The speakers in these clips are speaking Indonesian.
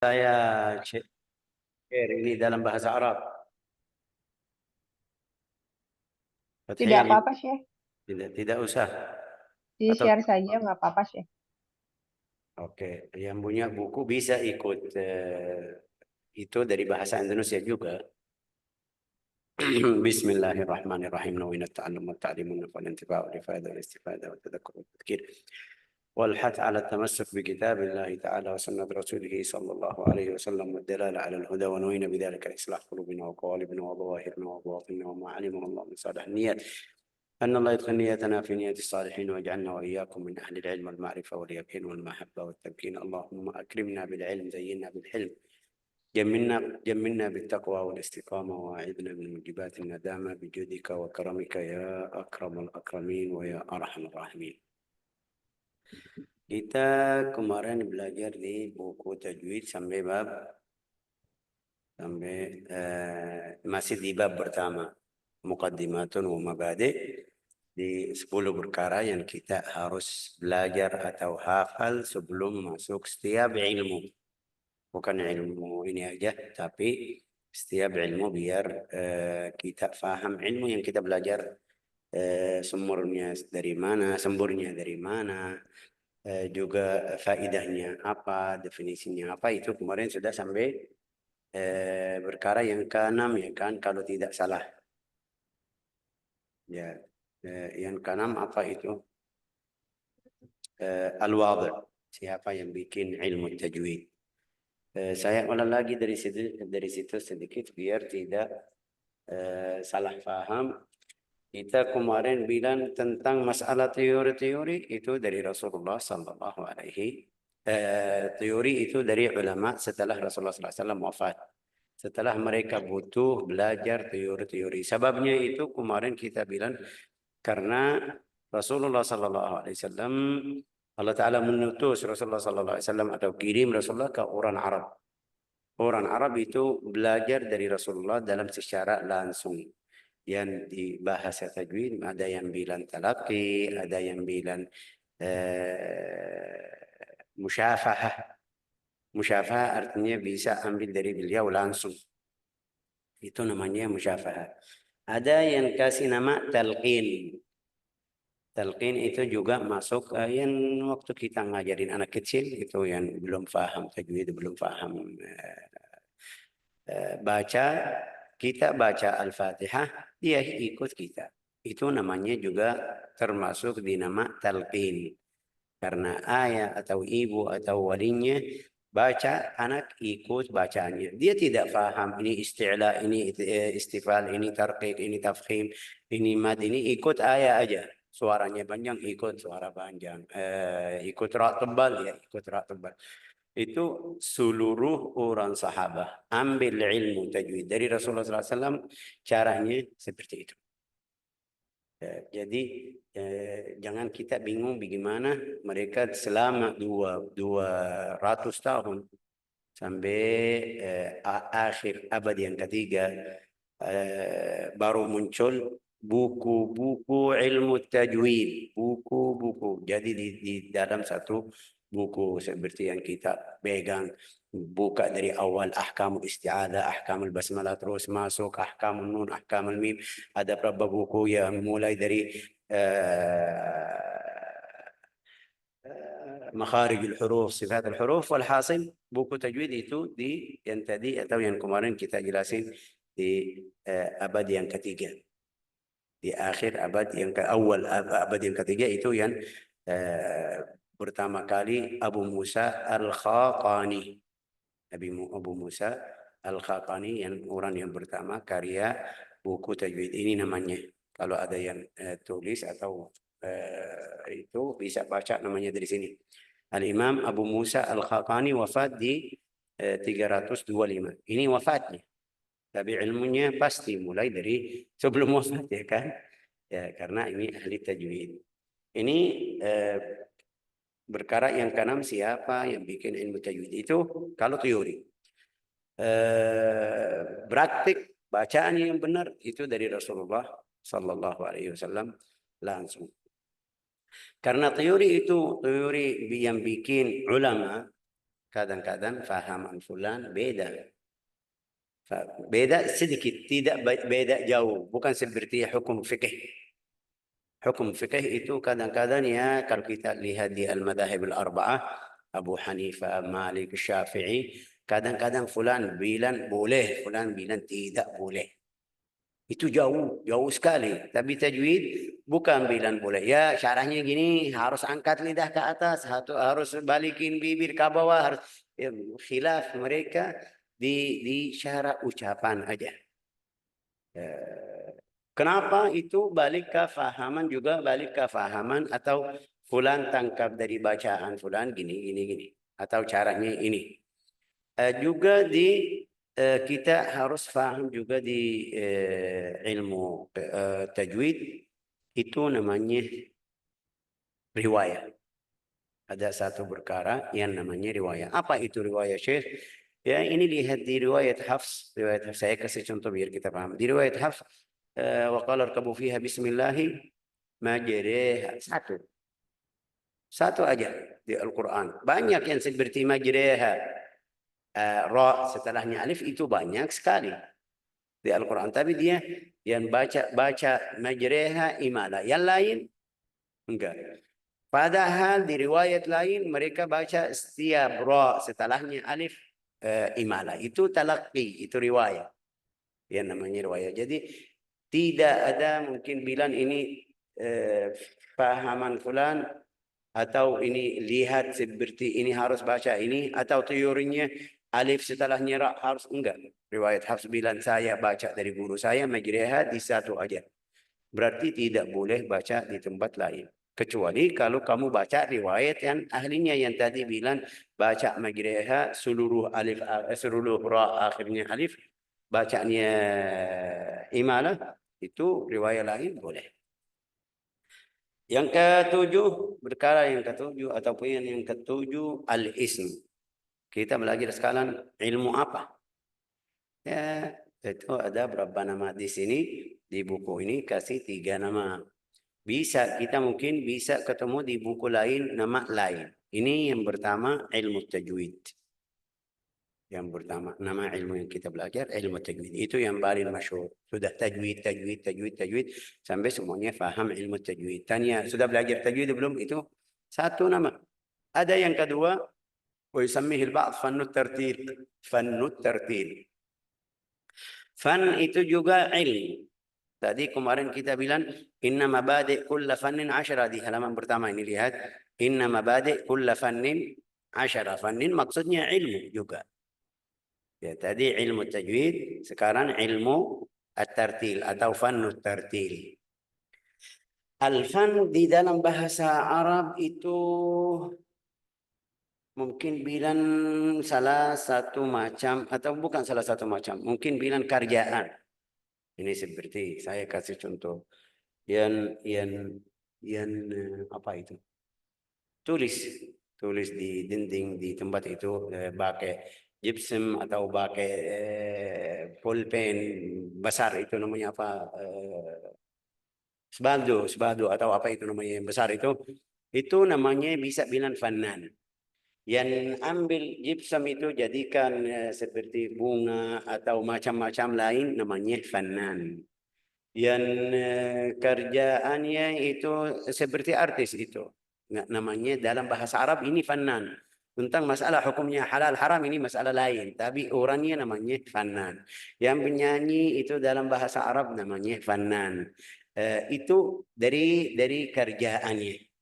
Saya share ini dalam bahasa Arab. Tidak Fathiyah apa-apa, Syekh. tidak usah. Atau Di-share saja, nggak apa-apa, Syekh. oke, yang punya buku bisa ikut itu dari bahasa Indonesia juga. Bismillahirrahmanirrahim. Nawina ta'allum wa ta'lim wa nafa'al intifa'u al-ifada wal istifada wa tadhakkur wa tadhkir. والحث على التمسك بكتاب الله تعالى وسنة رسوله صلى الله عليه وسلم والدلالة على الهدى ونوينا بذلك إصلاح قلوبنا وقوالبنا وظواهرنا وبواطننا وما علمه الله من صالح النيات أن الله يدخل نيتنا في نية الصالحين واجعلنا وإياكم من أهل العلم والمعرفة واليقين والمحبة والتمكين اللهم أكرمنا بالعلم زينا بالحلم جملنا بالتقوى والاستقامة وأعذنا من موجبات الندامة بجودك وكرمك يا أكرم الأكرمين ويا أرحم الراحمين. Kita kemarin belajar di buku tajwid sampai masih di bab pertama, muqaddimatun wa mabadi', di 10 perkara yang kita harus belajar atau hafal sebelum masuk setiap ilmu. Bukan ilmu ini aja, tapi setiap ilmu biar kita faham ilmu yang kita belajar sumbernya dari mana, juga faedahnya apa, definisinya apa, itu kemarin sudah sampai perkara yang keenam ya kan, kalau tidak salah. Ya, yang keenam apa itu? Al-wadih. Siapa yang bikin ilmu tajwid? Saya ulang lagi dari situ sedikit biar tidak salah paham. Kita kemarin bilang tentang masalah teori-teori itu dari Rasulullah Sallallahu Alaihi teori itu dari ulama setelah Rasulullah SAW wafat. Setelah mereka butuh belajar teori-teori. Sebabnya itu kemarin kita bilang karena Rasulullah Sallallahu Alaihi Wasallam, Allah Taala mengutus Rasulullah Sallallahu Alaihi Wasallam atau kirim Rasulullah ke orang Arab. Orang Arab itu belajar dari Rasulullah dalam secara langsung. Yang di bahasa tajwid ada yang bilang talaqi, ada yang bilang musyafahah. Musyafahah artinya bisa ambil dari beliau langsung. Itu namanya musyafahah. Ada yang kasih nama talqin. Talqin itu juga masuk yang waktu kita ngajarin anak kecil itu yang belum paham tajwid, belum paham baca, kita baca Al-Fatihah, dia ikut kita. Itu namanya juga termasuk di nama talqin. Karena ayah atau ibu atau walinya baca, anak ikut bacanya. Dia tidak paham ini isti'la, ini istifal, ini tarqiq, ini tafkhim, ini mad, ini ikut ayah aja. Suaranya panjang, ikut suara panjang. Ikut rak tebal, ya ikut rak tebal. Itu seluruh orang sahabat ambil ilmu tajwid dari Rasulullah SAW, caranya seperti itu. Jadi jangan kita bingung bagaimana mereka selama 200 tahun sampai akhir abad yang ketiga baru muncul buku-buku ilmu tajwid, buku-buku. Jadi di dalam satu buku seperti yang kita pegang, buka dari awal ahkamul isti'adah, ahkamul basmalah, terus masuk ahkamul nun, ahkamul mim. Ada beberapa buku yang mulai dari makharijul huruf, sifatul huruf, walhasil buku tajwid itu di yang tadi atau yang kemarin kita jelasin di abad yang ketiga. Di akhir abad yang ke awal abad yang ketiga itu yang pertama kali Abu Musa Al-Khaqani. Abu Musa Al-Khaqani yang orang yang pertama karya buku tajwid ini namanya. Kalau ada yang tulis atau itu bisa baca namanya dari sini. Al-Imam Abu Musa Al-Khaqani wafat di 325. Ini wafatnya. Tapi ilmunya pasti mulai dari sebelum wafat ya kan. Ya, karena ini ahli tajwid. Ini perkara yang keenam, siapa yang bikin ilmu tajwid itu kalau teori. Praktik bacaan yang benar itu dari Rasulullah Sallallahu Alaihi Wasallam langsung. Karena teori itu teori yang bikin ulama Kadang-kadang fahaman fulan beda. Beda sedikit, tidak beda jauh. Bukan seperti hukum fikih. Hukum fikih itu kadang-kadang ya kalau kita lihat di al-madhahib al-arba'ah, Abu Hanifah, Malik, Syafi'i, kadang-kadang fulan bilang boleh, fulan bilang tidak boleh. Itu jauh, jauh sekali. Tapi tajwid bukan bilang boleh. Ya syarahnya gini, harus angkat lidah ke atas, harus balikin bibir ke bawah, harus ya, khilaf mereka di syarah ucapan aja. Kenapa itu balik ke fahaman juga balik ke fahaman atau fulan tangkap dari bacaan fulan gini atau caranya ini. Juga kita harus paham juga di ilmu tajwid itu namanya riwayat. Ada satu perkara yang namanya riwayat. Apa itu riwayat, Syekh? Ya, ini lihat di riwayat Hafs. Riwayat Hafs, saya kasih contoh biar kita paham. Di riwayat Hafs, wa qala irkabu fiha bismillahi majriha. Satu aja di Al-Quran. Banyak yang seperti majriha. Ra setelahnya alif itu banyak sekali di Al-Quran. Tapi dia yang baca majriha imala. Yang lain enggak. Padahal di riwayat lain mereka baca setiap ra setelahnya alif imala. Itu talaqi, itu riwayat. Yang namanya riwayat. Jadi tidak ada mungkin bilang ini pahaman fulan atau ini lihat seperti ini harus baca ini atau teorinya alif setelahnya ra harus enggak. Riwayat Hafs bilang saya baca dari guru saya majriha di satu aja. Berarti tidak boleh baca di tempat lain. Kecuali kalau kamu baca riwayat yang ahlinya yang tadi bilang baca majriha seluruh alif seluruh ra akhirnya alif bacanya imalah itu riwayat lain boleh. Yang ketujuh perkara yang ketujuh ataupun yang ketujuh al-ism. Kita belajar sekarang ilmu apa? Ya, itu ada berapa nama di sini di buku ini kasih 3 nama. Bisa, kita mungkin bisa ketemu di buku lain, nama lain. Ini yang pertama ilmu tajwid. Yang pertama, nama ilmu yang kita belajar, ilmu tajwid. Itu yang paling masyhur. Sudah tajwid. Sampai semuanya faham ilmu tajwid. Tanya, sudah belajar tajwid belum? Itu satu nama. Ada yang kedua, ويسميه البعض فن الترتيل. فن الترتيل. Fan itu juga ilmu. Tadi kemarin kita bilang inna mabadi' kulla fannin 10 di halaman pertama ini lihat inna mabadi' kulla fannin 10. Fannin maksudnya ilmu juga. Ya tadi ilmu tajwid, sekarang ilmu at-tartil atau fannut tartil. Al-fan di dalam bahasa Arab itu mungkin bilang salah satu macam atau bukan salah satu macam, mungkin bilang kerjaan. Ini seperti saya kasih contoh yang apa itu? Tulis di dinding di tempat itu pakai gypsum atau pakai pulpen besar itu namanya apa? Sbado atau apa itu namanya yang besar itu namanya bisa bilang fannan. Yang ambil gypsum itu jadikan seperti bunga atau macam-macam lain namanya fannan. Yang kerjaannya itu seperti artis itu. Namanya dalam bahasa Arab ini fannan. Tentang masalah hukumnya halal haram ini masalah lain. Tapi orangnya namanya fannan. Yang penyanyi itu dalam bahasa Arab namanya fannan. Itu dari kerjaannya.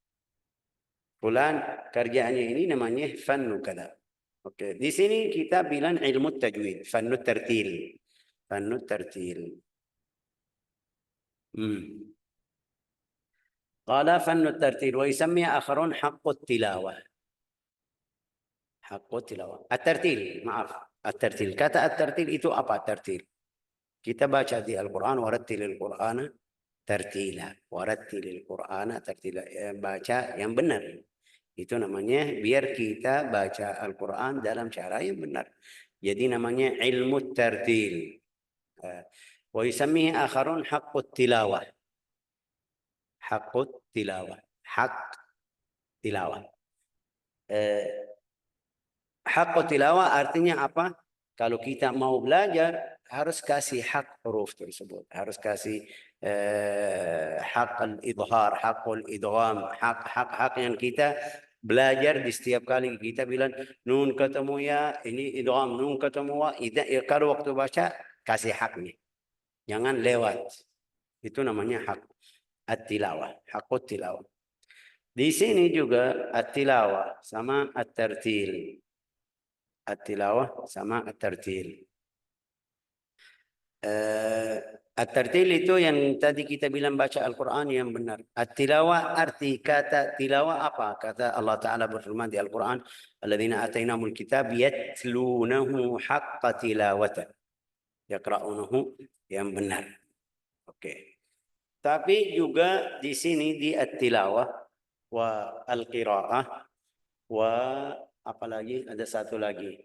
Fulan kerjaannya ini namanya fannu kada. Oke, di sini kita bilang ilmu tajwid, fannu tartil. Fannu tartil. قال فن الترتيل ويسمي آخرون حق التلاوة. حق التلاوة. الترتيل maaf. الترتيل. Kata الترتيل itu apa tertil? Kita baca di Al-Quran warattilil Qur'ana tartila. Warattilil Qur'ana tartila. Baca yang benar. Itu namanya biar kita baca Al-Quran dalam cara yang benar. Jadi namanya ilmu tartil. ويسميه آخرون حق التلاوة. حق التلاوة. حق tilawah. Hak tilawah artinya apa? Kalau kita mau belajar harus kasih hak huruf tersebut, harus kasih hak al-idhar, hak al-idgham, hak yang kita belajar di setiap kali kita bilang nun ketemu ya, ini idgham, nun ketemu wa, kalau waktu baca kasih haknya. Jangan lewat. Itu namanya hak at-tilawah, hak tilawah. Di sini juga at-tilawah sama at-tartil. At-tilawah sama at-tartil. At-tartil itu yang tadi kita bilang baca Al-Quran yang benar. At-tilawah arti kata tilawah apa? Kata Allah Ta'ala berfirman di Al-Quran, Alladzina atainahumul kitab yatlunahu haqqa tilawatah. Yaqra'unahu yang benar. Oke. Tapi juga di sini di at-tilawah wa al-qira'ah wa apalagi ada satu lagi.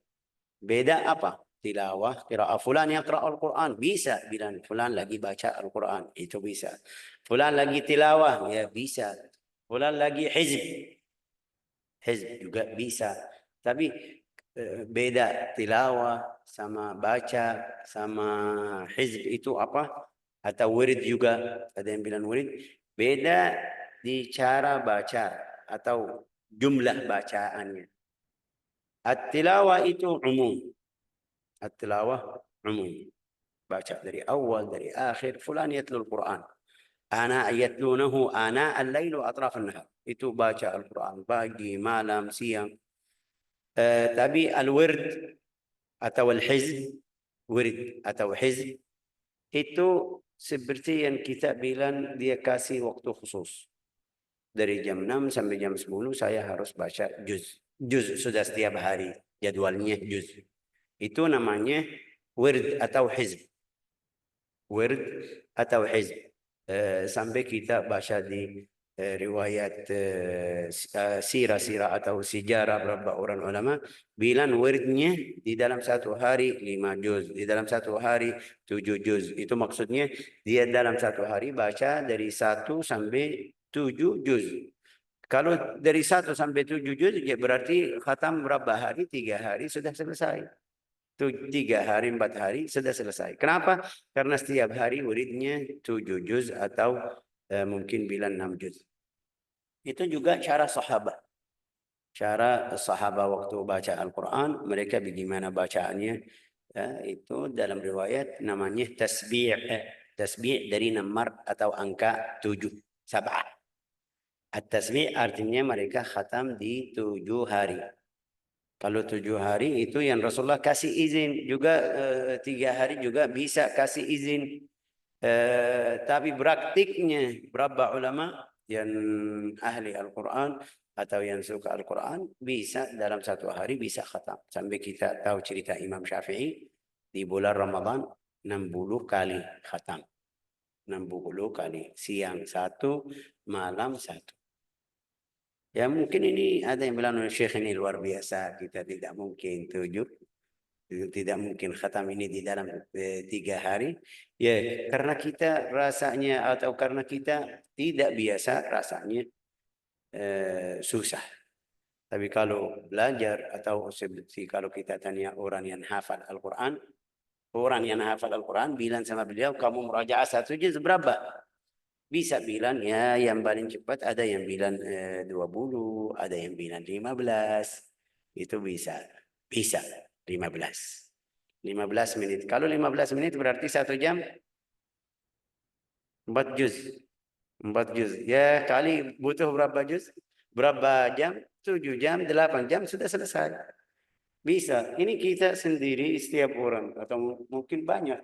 Beda apa? Tilawah, qiraah. Fulan yaqra al-Quran. Bisa bilang fulan lagi baca Al-Quran. Itu bisa. Fulan lagi tilawah. Ya bisa. Fulan lagi hizb. Hizb juga bisa. Tapi beda tilawah sama baca sama hizb itu apa? Atau wirid juga. Ada yang bilang wirid. Beda di cara baca atau jumlah bacaannya. At-tilawah itu umum. At-tilawah umum. Baca dari awal, dari akhir. Fulan yatlul Quran. Ana yatlunahu ana al-lail wa atraf an-nahar. Itu baca Al-Quran. Pagi, malam, siang. Tapi al-wird atau al-hizb. Wird atau hizb. Itu seperti yang kita bilang dia kasih waktu khusus. Dari jam 6 sampai jam 10 saya harus baca juz. Juz sudah setiap hari. Jadwalnya juz. Itu namanya wird atau hizb. Wird atau hizb. Sampai kita baca di riwayat sirah-sirah atau sejarah beberapa orang ulama bilang wirdnya di dalam satu hari 5 juz, di dalam satu hari 7 juz. Itu maksudnya dia dalam satu hari baca dari 1 sampai 7 juz. Kalau dari 1 sampai 7 juz ya berarti khatam berapa hari? 3 hari sudah selesai. 3 hari, 4 hari sudah selesai. Kenapa? Karena setiap hari wiridnya 7 juz atau mungkin bilang 6 juz. Itu juga cara sahabat. Cara sahabat waktu baca Al-Quran, mereka bagaimana bacaannya. Itu dalam riwayat namanya tasbih. Tasbih dari nomor atau angka 7. Sab'ah. At-tasbih artinya mereka khatam di 7 hari. Kalau 7 hari itu yang Rasulullah kasih izin. Juga 3 hari juga bisa kasih izin. Tapi praktiknya berapa ulama yang ahli Al-Quran atau yang suka Al-Quran bisa dalam satu hari bisa khatam. Sampai kita tahu cerita Imam Syafi'i di bulan Ramadan 60 kali khatam. 60 kali. Siang 1, malam 1. Ya mungkin ini ada yang bilang Syekh ini luar biasa. Kita tidak mungkin 7. Tidak mungkin khatam ini di dalam 3 hari. Ya karena kita rasanya atau karena kita tidak biasa rasanya susah. Tapi kalau belajar atau seperti kalau kita tanya orang yang hafal Al-Quran. Orang yang hafal Al-Quran bilang sama beliau, kamu merajaah 1 juz berapa? Bisa bilang ya yang paling cepat ada yang bilang 20, ada yang bilang 15. Itu bisa. Bisa 15. 15 menit. Kalau 15 menit berarti 1 jam 4 juz. 4 juz. Ya kali butuh berapa juz? Berapa jam? 7 jam, 8 jam sudah selesai. Bisa. Ini kita sendiri setiap orang atau mungkin banyak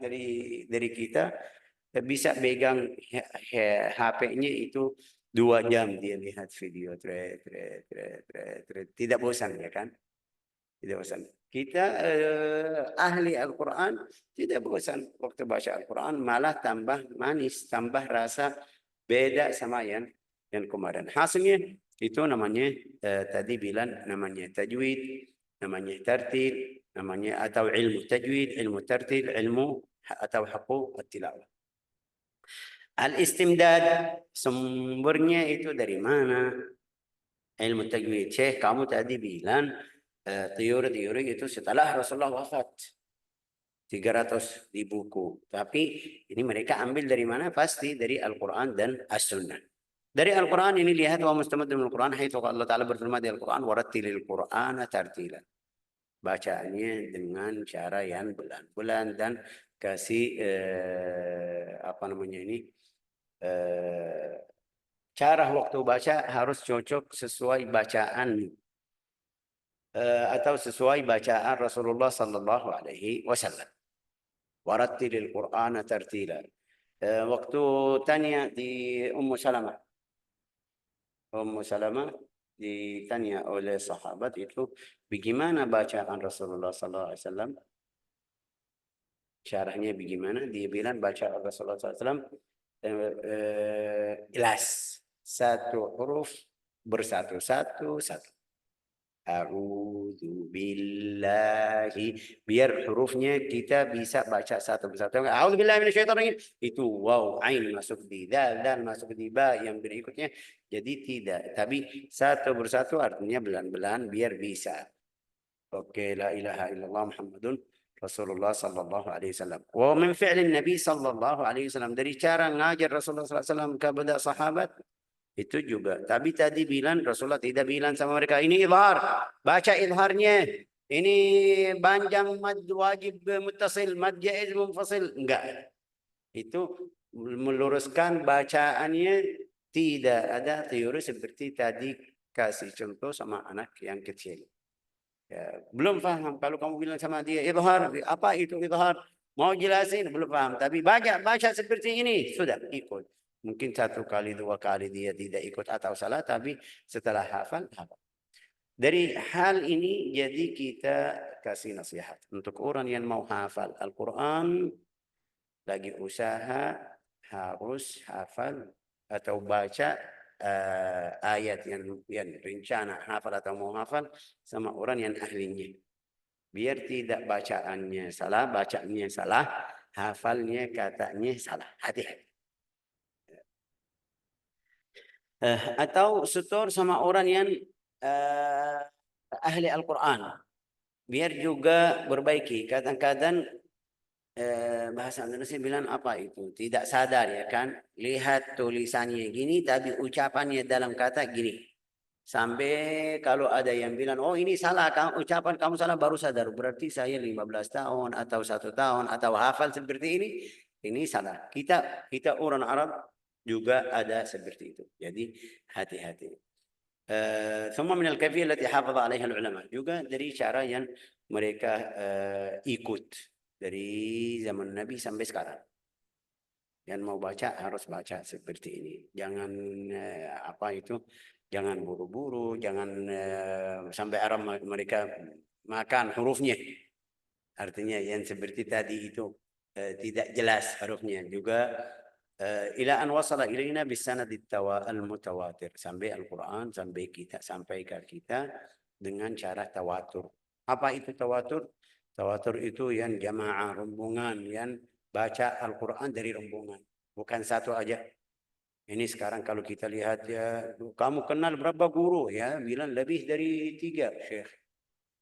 dari kita bisa pegang HP-nya itu 2 jam dia lihat video. Tidak bosan ya kan? Tidak bosan. Kita ahli Al-Quran tidak bosan waktu baca Al-Quran, malah tambah manis, tambah rasa beda sama yang kemarin. Hasilnya itu namanya tadi bilang namanya tajwid, namanya tartil, namanya atau ilmu tajwid, ilmu tartil, ilmu atau huquq at-tilawah. Al-istimdad sumbernya itu dari mana? Ilmu tajwid. Syekh kamu tadi bilang teori-teori itu setelah Rasulullah wafat. 300 di buku. Tapi ini mereka ambil dari mana? Pasti dari Al-Quran dan As-Sunnah. Dari Al-Quran ini lihat wa mustamadun Al-Quran haitsu Allah Ta'ala berfirman di Al-Quran warattilil Qur'ana tartila. Bacaannya dengan cara yang bulan-bulan dan kasih apa namanya ini cara waktu baca harus cocok sesuai bacaan atau sesuai bacaan Rasulullah sallallahu alaihi wasallam. Warattilil Qur'ana tartila. Waktu tanya di Ummu Salamah. Ummu Salamah ditanya oleh sahabat itu, bagaimana bacaan Rasulullah sallallahu alaihi wasallam? Syarahnya bagaimana? Dia bilang bacaan Rasulullah sallallahu alaihi wasallam jelas. Satu huruf bersatu-satu satu. A'udzu billahi, biar hurufnya kita bisa baca satu persatu. A'udzu billahi minasyaitonir rajim. Itu waw, ain masuk di dal, dan masuk di ba yang berikutnya. Jadi tidak, tapi satu persatu artinya belan-belan biar bisa. Oke, la ilaha illallah Muhammadun Rasulullah sallallahu alaihi wasallam. Wa min fi'lin Nabi sallallahu alaihi wasallam, dari cara ngajar Rasulullah sallallahu alaihi wasallam kepada sahabat itu juga. Tapi tadi bilang Rasulullah tidak bilang sama mereka ini izhar, baca izharnya. Ini panjang mad wajib muttasil, mad jaiz munfasil, enggak. Itu meluruskan bacaannya, tidak ada teori seperti tadi kasih contoh sama anak yang kecil. Ya, belum paham kalau kamu bilang sama dia izhar, apa itu izhar? Mau jelasin belum paham, tapi baca seperti ini sudah ikut. Mungkin satu kali dua kali dia tidak ikut atau salah, tapi setelah hafal hafal. Dari hal ini jadi kita kasih nasihat untuk orang yang mau hafal Al-Quran, lagi usaha harus hafal atau baca ayat yang rencana hafal atau mau hafal sama orang yang ahlinya. Biar tidak bacaannya salah, hafalnya katanya salah. Hati-hati. Atau setor sama orang yang ahli Al-Quran. Biar juga berbaiki. Kadang-kadang bahasa Indonesia bilang apa itu? Tidak sadar ya kan? Lihat tulisannya gini, tapi ucapannya dalam kata gini. Sampai kalau ada yang bilang, oh ini salah, ucapan kamu salah, baru sadar. Berarti saya 15 tahun atau 1 tahun atau hafal seperti ini salah. Kita orang Arab juga ada seperti itu. Jadi hati-hati. Semua minal kafiyah allati hafadha 'alaiha ulama. Juga dari cara yang mereka ikut dari zaman Nabi sampai sekarang. Yang mau baca harus baca seperti ini. Jangan apa itu? Jangan buru-buru, jangan sampai Arab mereka makan hurufnya. Artinya yang seperti tadi itu tidak jelas hurufnya. Juga ila an wasala ilaina bisanad al-mutawatir, sampai Al-Quran sampai ke kita dengan cara tawatur. Apa itu tawatur? Tawatur itu yang jamaah, rombongan yang baca Al-Quran dari rombongan, bukan satu aja. Ini sekarang kalau kita lihat ya, kamu kenal berapa guru ya, bilang lebih dari 3 Syekh.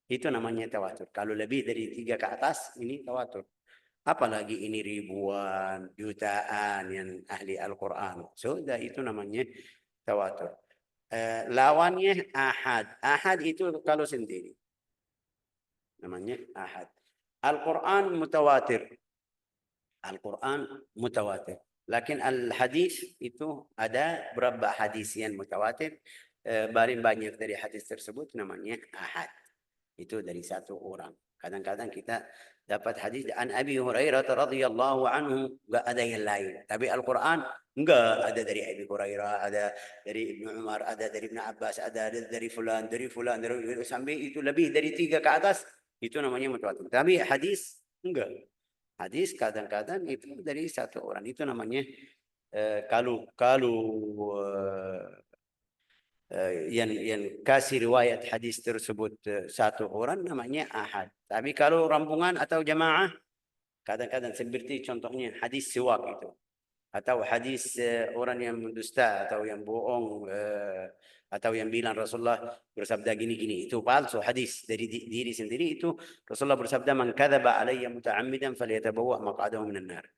Itu namanya tawatur. Kalau lebih dari 3 ke atas ini tawatur. Apalagi ini ribuan, jutaan yang ahli Al-Quran. Sudah itu namanya tawatur. Lawannya ahad. Ahad itu kalau sendiri. Namanya ahad. Al-Quran mutawatir. Al-Quran mutawatir. Lakin al-hadis itu ada berapa hadis yang mutawatir. Paling banyak dari hadis tersebut namanya ahad. Itu dari satu orang. Kadang-kadang kita dapat hadis an Abi Hurairah radhiyallahu anhu, enggak ada yang lain. Tapi Al-Quran enggak ada dari Abi Hurairah, ada dari Ibnu Umar, ada dari Ibnu Abbas, ada dari fulan, sampai itu lebih dari 3 ke atas, itu namanya mutawatir. Tapi hadis enggak. Hadis kadang-kadang itu dari satu orang. Itu namanya kalau yang kasih riwayat hadis tersebut satu orang namanya ahad. Tapi kalau rombongan atau jamaah, kadang-kadang seperti contohnya hadis siwak itu. Atau hadis orang yang mendusta atau yang bohong atau yang bilang Rasulullah bersabda gini-gini, itu palsu hadis dari diri sendiri. Itu Rasulullah bersabda, man kadzaba alayya muta'ammidan falyatabawwa maq'adahu minan nar.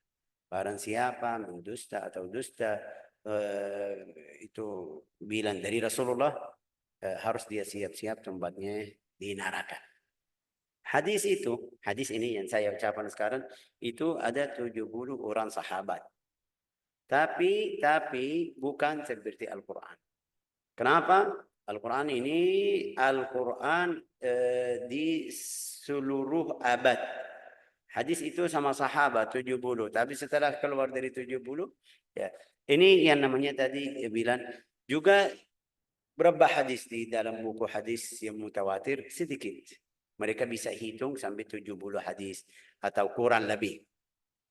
Barang siapa mendusta atau dusta itu bilang dari Rasulullah, harus dia siap-siap tempatnya di neraka. Hadis ini yang saya ucapkan sekarang, itu ada 70 orang sahabat. Tapi bukan seperti Al-Quran. Kenapa? Al-Quran ini di seluruh abad. Hadis itu sama sahabat 70, tapi setelah keluar dari 70, ya. Ini yang namanya tadi bilang juga berapa hadis di dalam buku hadis yang mutawatir sedikit. Mereka bisa hitung sampai 70 hadis atau kurang lebih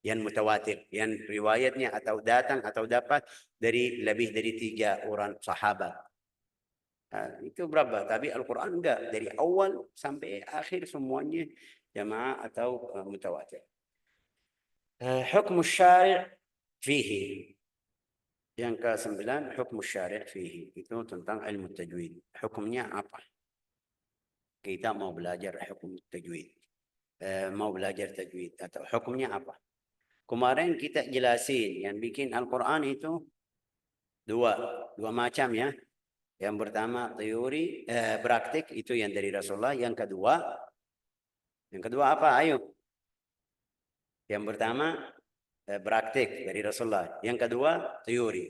yang mutawatir, yang riwayatnya atau datang atau dapat dari lebih dari 3 orang sahabat. Itu berapa? Tapi Al-Quran enggak, dari awal sampai akhir semuanya jamaah atau mutawatir. Hukum syari' fihi. Yang ke-9, hukum syari' fihi. Itu tentang ilmu tajwid. Hukumnya apa? Kita mau belajar hukum tajwid. Mau belajar tajwid atau hukumnya apa? Kemarin kita jelasin yang bikin Al-Quran itu dua macam ya. Yang pertama teori praktik, itu yang dari Rasulullah. Yang kedua apa? Ayo. Yang pertama praktik dari Rasulullah. Yang kedua teori.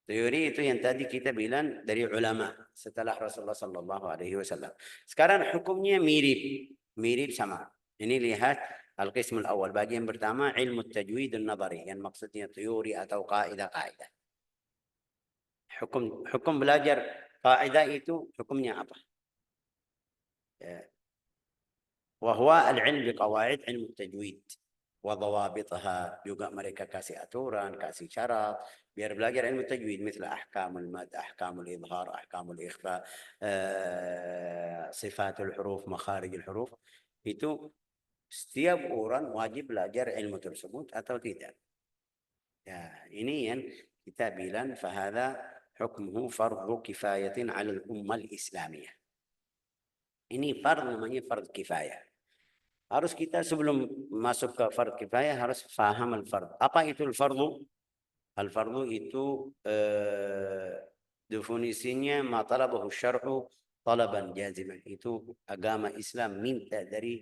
Teori itu yang tadi kita bilang dari ulama setelah Rasulullah Sallallahu Alaihi Wasallam. Sekarang hukumnya mirip sama. Ini lihat al-qismul awal, bagian pertama ilmu tajwid an-nadhari, yang maksudnya teori atau kaidah-kaidah. Hukum belajar kaidah itu hukumnya apa? Wa huwa al-ilm bi qawaid ilmu tajwid wa dhawabitha. Juga mereka kasih aturan, kasih syarat biar belajar ilmu tajwid, مثل ahkamul mad, ahkamul idhar, ahkamul ikhfa, sifatul huruf, makharijul huruf. Itu setiap orang wajib belajar ilmu tersebut atau tidak. Ya, ini yang kita bilang fahadha hukmuhu fardhu kifayatin 'ala al-ummah al-islamiyah. Ini fardhu, namanya fardhu kifayah. Harus kita sebelum masuk ke fardhu kifayah harus faham al-fardhu. Apa itu al-fardhu? Al-fardhu itu definisinya ma talabahu syar'u talaban jaziman. Itu agama Islam minta dari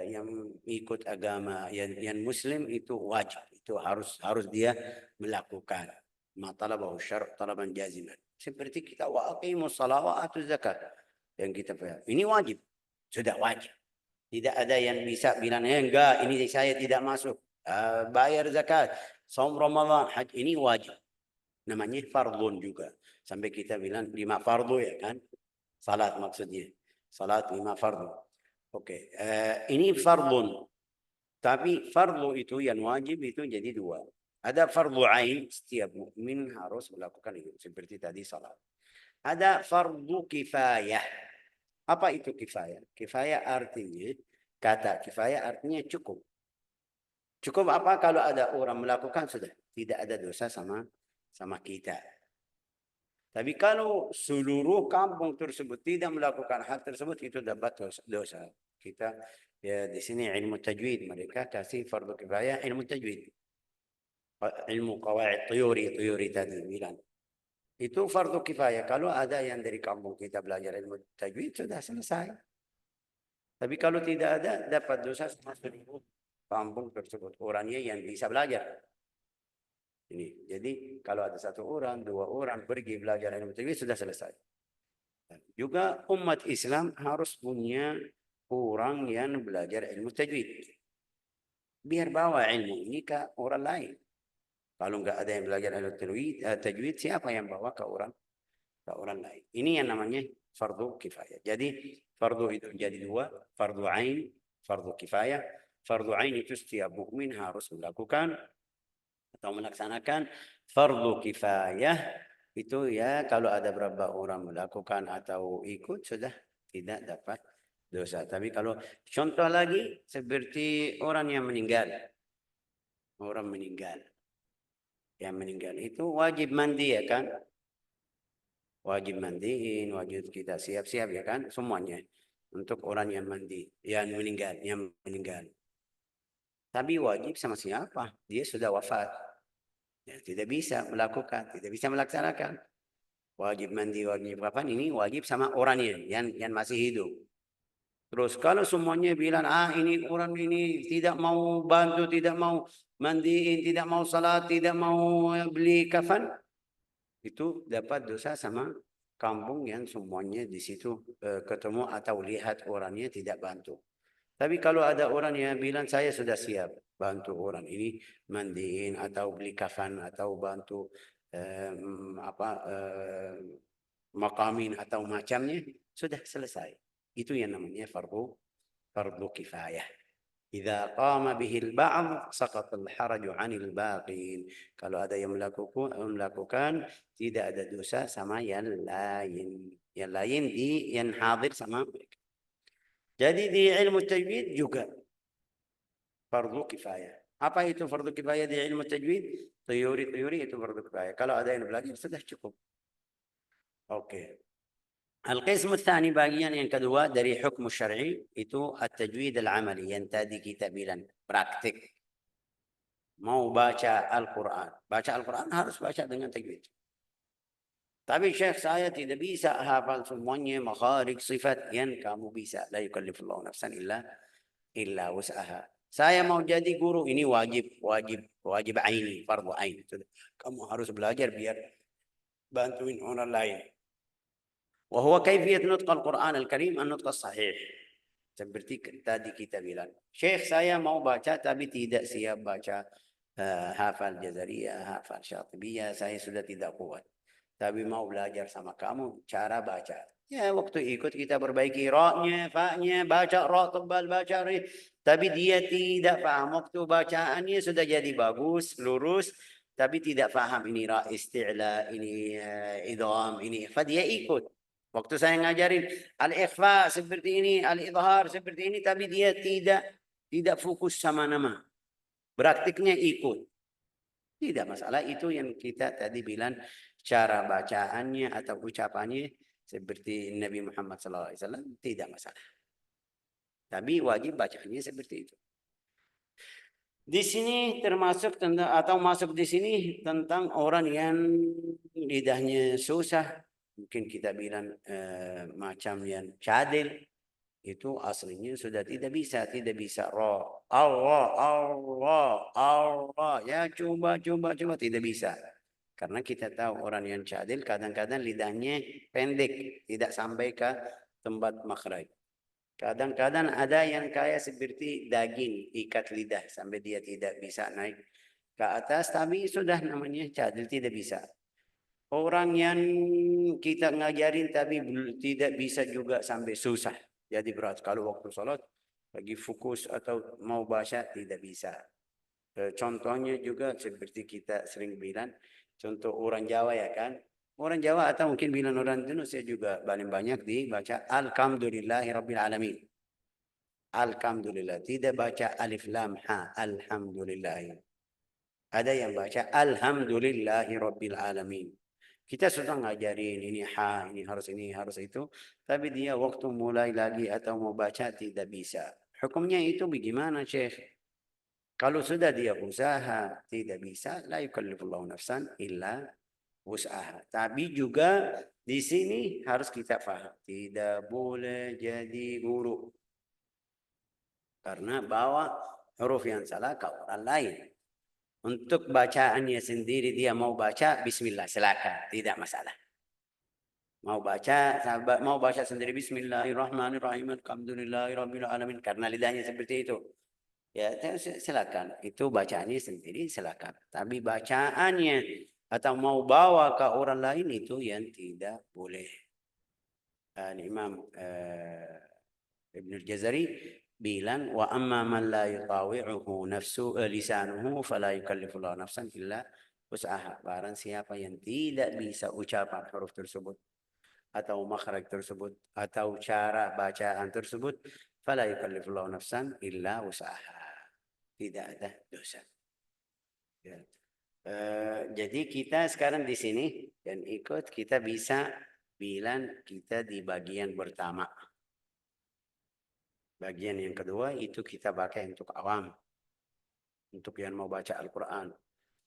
yang ikut agama yang muslim itu wajib, itu harus dia melakukan ma talabahu syar' talaban jaziman. Seperti kita wa aqimus shalah wa atuz zakat yang kita ini wajib, sudah wajib. Tidak ada yang bisa bilang enggak, ini saya tidak masuk. Bayar zakat, saum Ramadan, haji, ini wajib. Namanya fardun juga. Sampai kita bilang 5 fardu ya kan? Salat maksudnya. Salat 5 fardu. Oke, ini fardun. Tapi fardu itu yang wajib itu jadi 2. Ada fardu ain, setiap mukmin harus melakukan itu. Seperti tadi salat. Ada fardu kifayah. Apa itu kifayah? Kifayah artinya, kata kifayah artinya cukup. Cukup apa? Kalau ada orang melakukan sudah tidak ada dosa sama kita. Tapi kalau seluruh kampung tersebut tidak melakukan hal tersebut, itu dapat dosa. Kita ya di sini ilmu tajwid, mereka kasih fardu kifayah ilmu tajwid. Ilmu qawaid teori tadi bilang. Itu fardu kifayah. Kalau ada yang dari kampung kita belajar ilmu tajwid sudah selesai. Tapi kalau tidak ada, dapat dosa sama seluruh kampung tersebut, orangnya yang bisa belajar. Ini. Jadi kalau ada 1 orang, 2 orang pergi belajar ilmu tajwid sudah selesai. Juga umat Islam harus punya orang yang belajar ilmu tajwid. Biar bawa ilmu ini ke orang lain. Kalau enggak ada yang belajar ilmu tajwid, siapa yang bawa ke orang lain? Ini yang namanya fardu kifayah. Jadi fardu itu jadi 2, fardu ain, fardu kifayah. Fardu ain itu setiap mukmin harus melakukan atau melaksanakan. Fardu kifayah itu ya kalau ada berapa orang melakukan atau ikut sudah tidak dapat dosa. Tapi kalau contoh lagi seperti orang yang meninggal. Orang meninggal. yang meninggal itu wajib mandi ya kan? Wajib mandiin, wajib kita siap-siap ya kan? Semuanya untuk orang yang mandi, yang meninggal. Tapi wajib sama siapa? Dia sudah wafat. Ya, tidak bisa melakukan, tidak bisa melaksanakan. Wajib mandi, wajib apa? Ini wajib sama orangnya yang masih hidup. Terus kalau semuanya bilang, ini orang ini tidak mau bantu, tidak mau mandiin, tidak mau salat, tidak mau beli kafan, itu dapat dosa sama kampung yang semuanya di situ ketemu atau lihat orangnya tidak bantu. Tapi kalau ada orang yang bilang saya sudah siap bantu orang ini mandiin atau beli kafan atau bantu makamin atau macamnya, sudah selesai. Itu yang namanya fardu kifayah. Idza qama bihil ba'd saqata al-haraju 'anil baqin. Kalau ada yang melakukan tidak ada dosa sama yang lain. Yang lain yang hadir sama mereka. Jadi di ilmu tajwid juga fardu kifayah. Apa itu fardu kifayah di ilmu tajwid? Teori-teori itu fardu kifayah. Kalau ada yang belajar sudah cukup. Oke. القسم الثاني bagian yang kedua dari hukum syar'i itu at-tajwid al-amali yang tadi kita bilang praktik. Mau baca Al-Quran. Baca Al-Quran harus baca dengan tajwid. Tapi Syekh saya tidak bisa hafal semuanya makharij sifat yang kamu bisa. La yukallifullahu nafsan illa wus'aha. Saya mau jadi guru ini wajib aini, fardu ain. Kamu harus belajar biar bantuin orang lain. وهو كيفية نطق القرآن الكريم النطق الصحيح. Seperti tadi kita bilang, Syekh saya mau baca tapi tidak siap baca hafal Jazariyah, hafal Syatibiyah, saya sudah tidak kuat. Tapi mau belajar sama kamu cara baca. Ya waktu ikut kita perbaiki ra-nya, fa-nya, baca ra tebal, baca ri. Tapi dia tidak paham waktu bacaannya sudah jadi bagus, lurus, tapi tidak paham ini ra isti'la, ini idgham, ini ikhfa, dia ikut. Waktu saya ngajarin al-ikhfa seperti ini, al-idhar seperti ini, tapi dia tidak fokus sama nama. Praktiknya ikut. Tidak masalah, itu yang kita tadi bilang cara bacaannya atau ucapannya seperti Nabi Muhammad SAW tidak masalah. Tapi wajib bacaannya seperti itu. Di sini termasuk tentang atau masuk di sini tentang orang yang lidahnya susah. Mungkin kita bilang macam yang cadel itu aslinya sudah tidak bisa ra Allah ya coba tidak bisa karena kita tahu orang yang cadel kadang-kadang lidahnya pendek tidak sampai ke tempat makhraj. Kadang-kadang ada yang kayak seperti daging ikat lidah sampai dia tidak bisa naik ke atas tapi sudah namanya cadel tidak bisa. Orang yang kita ngajarin tapi tidak bisa juga sampai susah. Jadi berat kalau waktu sholat lagi fokus atau mau baca tidak bisa. Contohnya juga seperti kita sering bilang, contoh orang Jawa ya kan. Orang Jawa atau mungkin bilang orang Indonesia juga paling banyak dibaca Alhamdulillahirabbil alamin. Alhamdulillah, tidak baca alif lam ha, alhamdulillah. Ada yang baca Alhamdulillahirabbil alamin. Kita sudah ngajarin ini harus itu, tapi dia waktu mulai lagi atau mau baca tidak bisa. Hukumnya itu bagaimana, Syekh? Kalau sudah dia usaha tidak bisa, la yukallifullahu nafsan illa wus'aha. Tapi juga di sini harus kita paham, tidak boleh jadi guru karena bawa huruf yang salah ke orang lain. Untuk bacaannya sendiri dia mau baca bismillah silakan, tidak masalah. Mau baca sendiri bismillahirrahmanirrahim alhamdulillahirabbil alamin karena lidahnya seperti itu. Ya, silakan. Itu bacaannya sendiri silakan. Tapi bacaannya atau mau bawa ke orang lain itu yang tidak boleh. Imam Ibn al-Jazari bilang wa amma man la yutawi'uhu lisanuhu fala yukallifullahu nafsan illa wus'aha. Barang siapa yang tidak bisa ucapan huruf tersebut atau makhraj tersebut atau cara bacaan tersebut fala yukallifullahu nafsan illa wus'aha. Tidak ada dosa. Ya. Jadi kita sekarang di sini dan ikut, kita bisa bilang kita di bagian pertama. Bagian yang kedua itu kita pakai untuk awam. Untuk yang mau baca Al-Quran.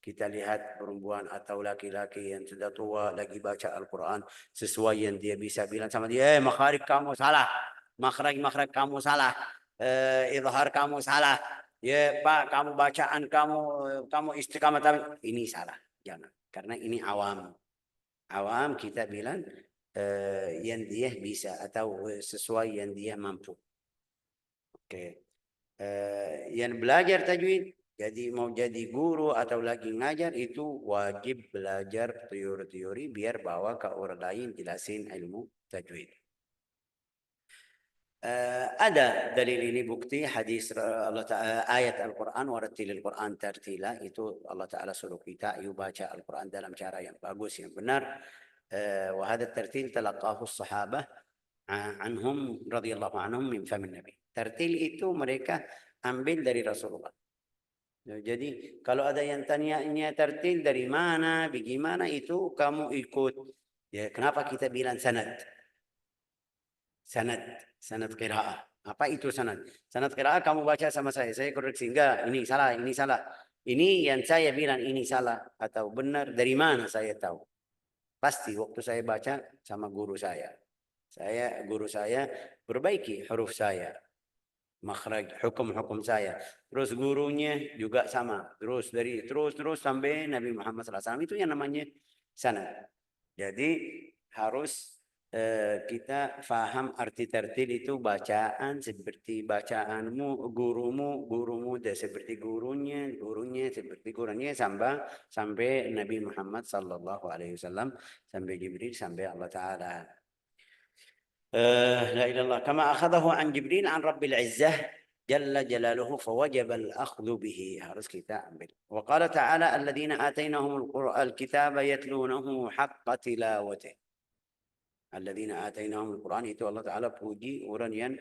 Kita lihat perempuan atau laki-laki yang sudah tua lagi baca Al-Quran. Sesuai yang dia bisa bilang sama dia, makhraj kamu salah. Makhraj kamu salah. Izhar kamu salah. Ya Pak, kamu bacaan kamu istiqamah. Ini salah. Jangan. Karena ini awam. Awam kita bilang yang dia bisa atau sesuai yang dia mampu. Oke. Yang belajar tajwid, jadi mau jadi guru atau lagi ngajar itu wajib belajar teori-teori biar bawa ke orang lain jelasin ilmu tajwid. Ada dalil ini bukti hadis Allah Ta'ala ayat Al-Quran warattilil Quran tartila, itu Allah Ta'ala suruh kita ayo baca Al-Quran dalam cara yang bagus yang benar. وهذا الترتيل تلقاه الصحابة عنهم رضي الله عنهم من فم النبي. Tartil itu mereka ambil dari Rasulullah. Jadi kalau ada yang tanya tartil dari mana, bagaimana, itu kamu ikut. Ya, kenapa kita bilang sanad? Sanad qiraah. Apa itu sanad? Sanad qiraah kamu baca sama saya koreksi, enggak, ini salah, ini salah. Ini yang saya bilang ini salah atau benar, dari mana saya tahu? Pasti waktu saya baca sama guru saya. Guru saya perbaiki huruf saya, makhraj, hukum saya. Terus gurunya juga sama. Terus sampai Nabi Muhammad SAW, itu yang namanya sanad. Jadi harus kita faham arti tartil itu bacaan seperti bacaanmu, gurumu dan seperti gurunya seperti gurunya sampai Nabi Muhammad sallallahu alaihi wasallam, sampai Jibril, sampai Allah Taala. لا إله إلا الله كما أخذه عن جبريل عن رب العزة جل جلاله فوجب الأخذ به. Harus kita ambil. وقال تعالى الذين آتيناهم الكتاب يتلونه حق تلاوته. الذين آتيناهم القرآن, itu Allah Ta'ala puji orang yang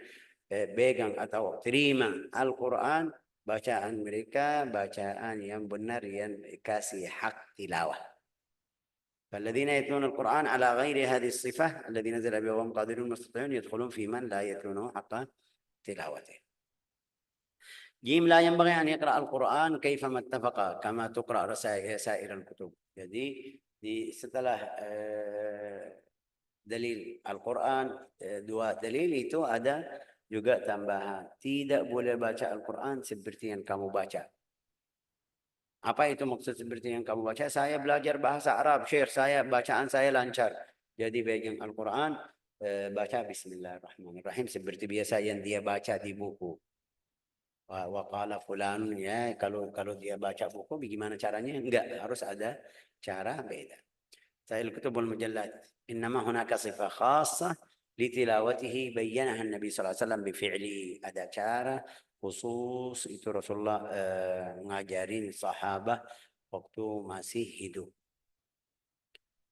pegang atau terima Al-Quran, bacaan mereka bacaan yang benar, yang kasih hak tilawah. فالذين يتلون القرآن على غير هذه الصفة الذي نزل به وهم قادرون مستطيعون يدخلون في من لا يتلونه حق تلاوته. جيم لا ينبغي أن يقرأ القرآن كيفما اتفق كما تقرأ سائر الكتب. Jadi setelah dalil Al-Quran, dua dalil itu ada juga tambahan. Tidak boleh baca Al-Quran seperti yang kamu baca. Apa itu maksud seperti yang kamu baca? Saya belajar bahasa Arab, syekh saya, bacaan saya lancar. Jadi bagian Al-Quran, baca Bismillahirrahmanirrahim seperti biasa yang dia baca di buku. Waqala fulan, ya, kalau dia baca buku bagaimana caranya? Enggak, harus ada cara beda. Sahih Kutubul Mujallad. Innama hunaka sifah khassah litilawatihi bayyanaha Nabi sallallahu alaihi wasallam bifi'li. Ada cara khusus itu Rasulullah ngajarin sahabat waktu masih hidup.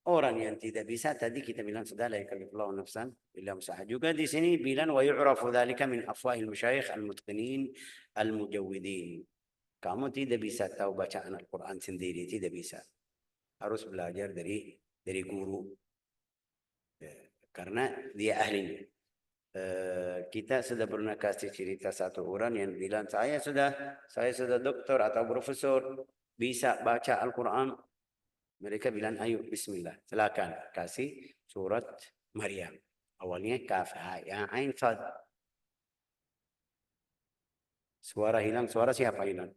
Orang yang tidak bisa tadi kita bilang sudah la yakallifullahu nafsan illa wus'aha. Juga di sini bilang wa yu'rafu dzalika min afwahil masyayikh al-mutqinin al-mujawwidin. Kamu tidak bisa tahu bacaan Al-Quran sendiri, tidak bisa. Harus belajar dari guru. Karena dia ahlinya. Kita sudah pernah kasih cerita satu orang yang bilang saya sudah doktor atau profesor, bisa baca Al-Quran. Mereka bilang ayo bismillah, silakan kasih surat Maryam, awalnya kaf ha ya ain sad. Suara hilang, suara siapa hilang?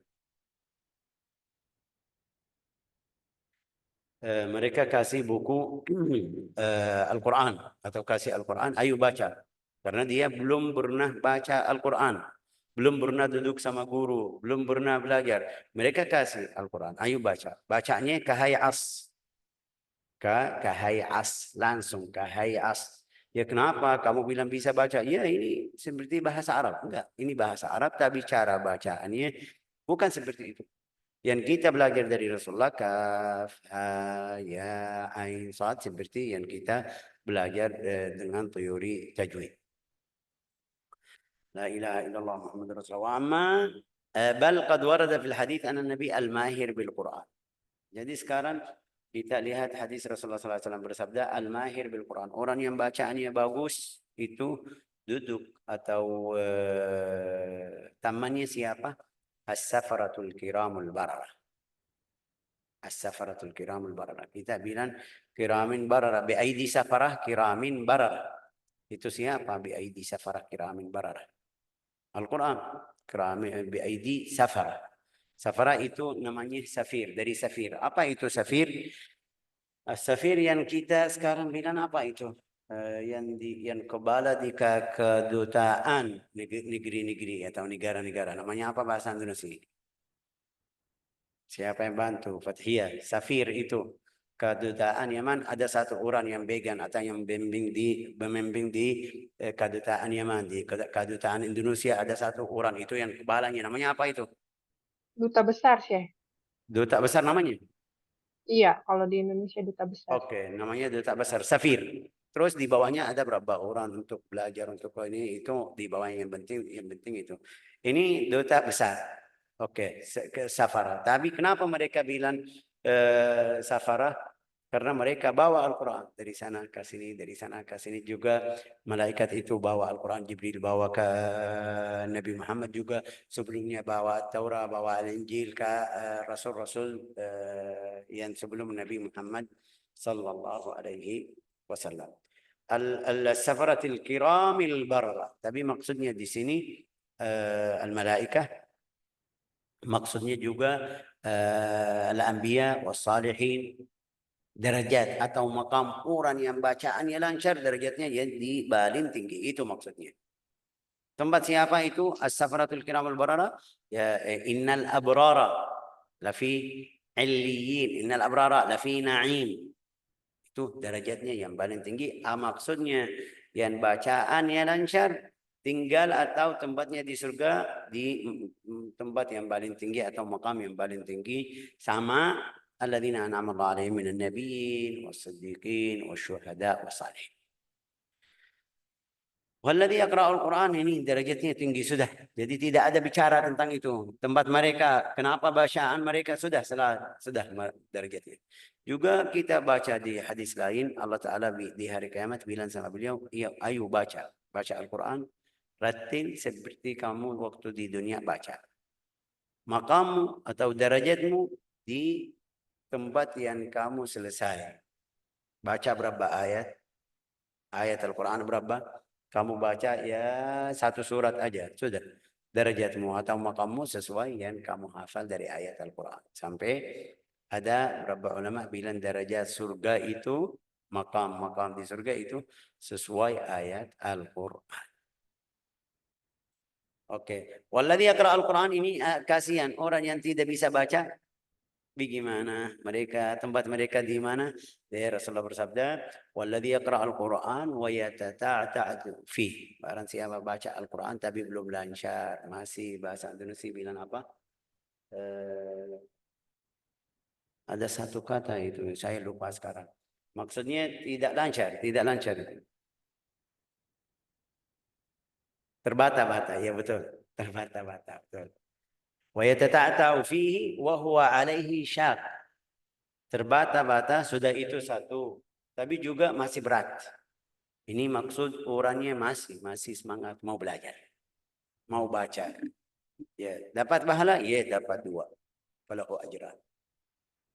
Mereka kasih buku Al-Quran atau kasih Al-Quran, ayo baca. Karena dia belum pernah baca Al-Quran, belum pernah duduk sama guru, belum pernah belajar. Mereka kasih Al-Quran, ayo baca. Bacanya kahayas. Kahayas, langsung kahayas. Ya kenapa kamu bilang bisa baca? Ya ini seperti bahasa Arab. Enggak, ini bahasa Arab tapi cara bacaannya bukan seperti itu. Yang kita belajar dari Rasulullah, kaf, ha, ya, ain, sad, seperti yang kita belajar dengan teori tajwid. La ilaha illallah Muhammadur Rasulullah. Amma bal qad warada fil hadits anna Nabi al-mahir bil Quran. Jadi sekarang kita lihat hadis Rasulullah SAW bersabda, Al-mahir bil Quran. Orang yang bacaannya bagus itu duduk atau tamannya siapa? As-safaratul kiramul bararah. As-safaratul kiramul bararah. Kita bilang kiramin bararah. Bi'aidi safarah kiramin bararah. Itu siapa? Bi'aidi safarah kiramin bararah. Al-Quran. Kiramin bi'aidi safarah. Safarah itu namanya safir. Dari safir. Apa itu safir? Safir yang kita sekarang bilang apa itu? Yang kepala di kedutaan negeri-negeri atau negara-negara. Namanya apa bahasa Indonesia? Siapa yang bantu? Fathiyah. Safir itu kedutaan Yaman, ada satu orang yang pegang atau yang membimbing di kedutaan Yaman, di kedutaan Indonesia ada satu orang itu yang kepalanya. Namanya apa itu? Duta besar, Syekh. Duta besar namanya? Iya, kalau di Indonesia duta besar. Oke, namanya duta besar Safir. Terus di bawahnya ada berapa orang untuk belajar untuk ini itu di bawahnya yang penting itu. Ini duta besar. Oke, ke Safara. Tapi kenapa mereka bilang Safara? Karena mereka bawa Al-Quran dari sana ke sini, dari sana ke sini juga. Malaikat itu bawa Al-Quran, Jibril bawa ke Nabi Muhammad juga. Sebelumnya bawa Taurat, bawa Al-Injil ke Rasul-Rasul yang sebelum Nabi Muhammad sallallahu alaihi wasallam. Al-safaratil kiramil barara. Tapi maksudnya di sini al-malaikah, maksudnya juga al-anbiya was-salihin, derajat atau makam orang yang bacaannya lancar, derajatnya yang di paling tinggi, itu maksudnya. Tempat siapa itu? As-safaratul kiramul barara. Ya, innal abrara lafi illiyin, innal abrara lafi na'im. Itu derajatnya yang paling tinggi. Maksudnya yang bacaannya lancar, tinggal atau tempatnya di surga di tempat yang paling tinggi atau makam yang paling tinggi sama alladzina an'ama Allahu 'alaihim minan nabiyyin was-siddiqin wasyuhada was-salihin. Walladzi yaqra'ul Qur'an, ini derajatnya tinggi sudah. Jadi tidak ada bicara tentang itu. Tempat mereka, kenapa bacaan mereka sudah derajatnya. Juga kita baca di hadis lain, Allah Ta'ala di hari kiamat bilang sama beliau, ya, ayo baca Al-Quran, ratil seperti kamu waktu di dunia baca. Makamu atau derajatmu di tempat yang kamu selesai. Baca berapa ayat? Ayat Al-Quran berapa? Kamu baca ya satu surat aja, sudah. Derajatmu atau makammu sesuai yang kamu hafal dari ayat Al-Quran. Sampai ada beberapa ulama bilang derajat surga itu, makam di surga itu sesuai ayat Al-Quran. Oke. Walladzi yaqra Al-Quran, ini kasihan orang yang tidak bisa baca. Bagaimana mereka, tempat mereka di mana? Rasulullah bersabda, "Walladzi yaqra'ul Qur'an wa yatata'atu fi." Barang siapa baca Al-Qur'an tapi belum lancar, masih bahasa Indonesia bilang apa? Ada satu kata itu, saya lupa sekarang. Maksudnya tidak lancar itu. Terbata-bata, ya betul. Terbata-bata, betul. Wa yatata'atu fihi wa huwa 'alaihi syaq. Terbata-bata sudah itu satu, tapi juga masih berat. Ini maksud orangnya masih semangat mau belajar, mau baca. Ya, dapat pahala? Ya, dapat 2. Falahu ajran.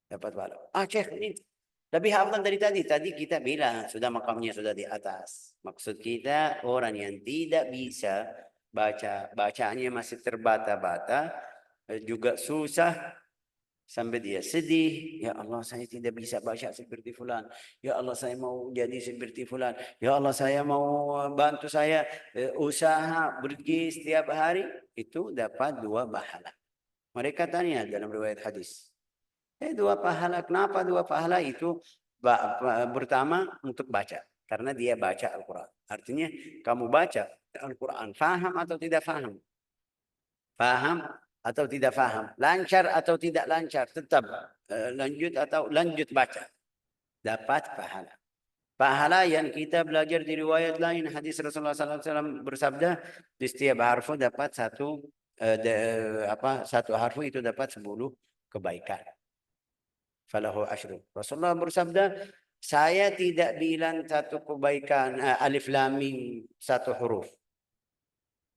Dapat pahala. Cek ini lebih hafal dari tadi. Tadi kita bilang sudah makamnya sudah di atas. Maksud kita orang yang tidak bisa bacaannya masih terbata-bata, juga susah. Sampai dia sedih, ya Allah saya tidak bisa baca seperti fulan. Ya Allah saya mau jadi seperti fulan. Ya Allah saya mau bantu saya usaha pergi setiap hari. Itu dapat 2 pahala. Mereka tanya dalam riwayat hadis. 2 pahala, kenapa 2 pahala itu? Pertama untuk baca. Karena dia baca Al-Quran. Artinya kamu baca Al-Quran, faham atau tidak faham? Faham atau tidak faham, lancar atau tidak lancar, tetap lanjut baca, dapat pahala. Pahala yang kita belajar di riwayat lain, hadis Rasulullah SAW bersabda, di setiap harfu dapat satu harfu itu dapat 10 kebaikan. falahu asyru. Rasulullah bersabda, saya tidak bilang satu kebaikan alif lam mim satu huruf.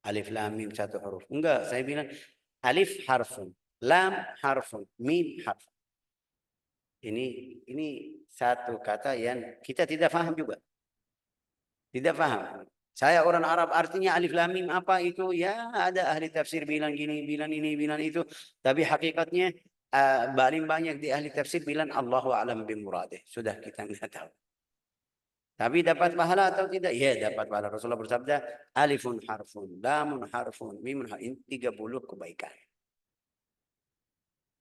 Alif lam mim satu huruf. Enggak, saya bilang alif harfun, lam harfun, mim harfun. Ini satu kata yang kita tidak paham juga. Tidak paham. Saya orang Arab, artinya alif lam mim apa itu? Ya ada ahli tafsir bilang gini, bilang ini, bilang itu. Tapi hakikatnya paling banyak di ahli tafsir bilang Allahu a'lam bimuradih. Sudah kita nggak tahu. Tapi dapat pahala atau tidak? Ya dapat pahala. Rasulullah bersabda, alifun harfun, lamun harfun, mimun harfun. 30 kebaikan.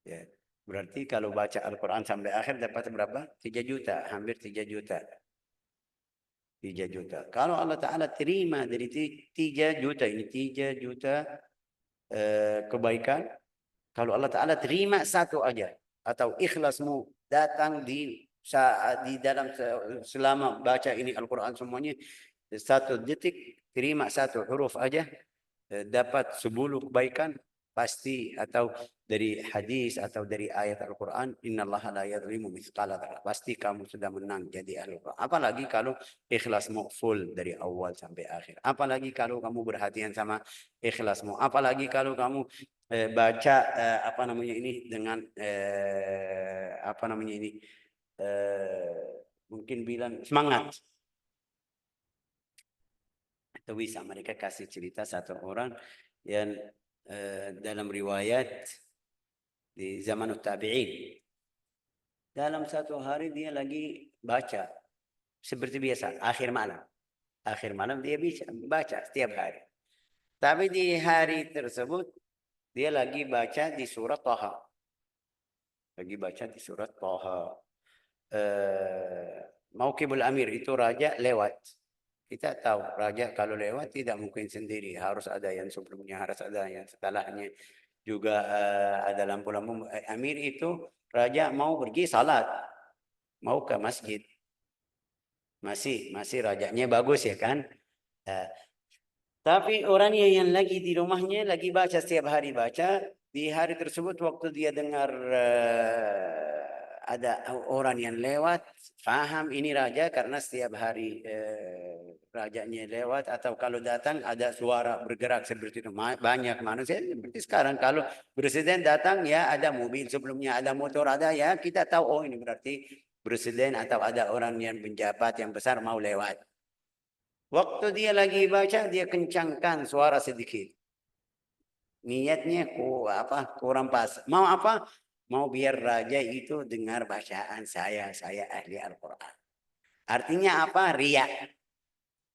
Ya. Berarti kalau baca Al-Quran sampai akhir dapat berapa? 3 juta, hampir 3 juta. 3 juta. Kalau Allah Ta'ala terima dari 3 juta, ini 3 juta kebaikan. Kalau Allah Ta'ala terima satu aja, atau ikhlasmu datang di saat di dalam selama baca ini Al-Quran semuanya, 1 detik terima 1 huruf aja, dapat 10 kebaikan pasti, atau dari hadis atau dari ayat Al-Quran, innallaha la yadhlimu mithqala dzarrah, pasti kamu sudah menang jadi ahli Quran. Apalagi kalau ikhlasmu full dari awal sampai akhir, apalagi kalau kamu berhatian sama ikhlasmu, apalagi kalau kamu baca apa namanya ini dengan apa namanya ini mungkin bilang semangat. Atau bisa mereka kasih cerita satu orang yang dalam riwayat di zaman tabi'in, dalam satu hari dia lagi baca seperti biasa akhir malam dia bisa baca setiap hari, tapi di hari tersebut dia lagi baca di surat Thaha, Mauqibul Amir, itu raja lewat. Kita tahu raja kalau lewat tidak mungkin sendiri, harus ada yang sebelumnya, harus ada yang setelahnya. Juga ada lampu-lampu. Amir itu raja mau pergi salat, mau ke masjid. Masih rajanya bagus ya kan. Tapi orangnya yang lagi di rumahnya lagi baca setiap hari baca, di hari tersebut waktu dia dengar ada orang yang lewat, faham ini raja karena setiap hari rajanya lewat, atau kalau datang ada suara bergerak seperti itu, banyak manusia seperti sekarang kalau presiden datang ya ada mobil sebelumnya, ada motor, ada ya kita tahu oh ini berarti presiden atau ada orang yang penjabat yang besar mau lewat. Waktu dia lagi baca dia kencangkan suara sedikit. Niatnya kurang pas. Mau apa? Mau biar raja itu dengar bacaan saya ahli Al-Quran. Artinya apa? Riak.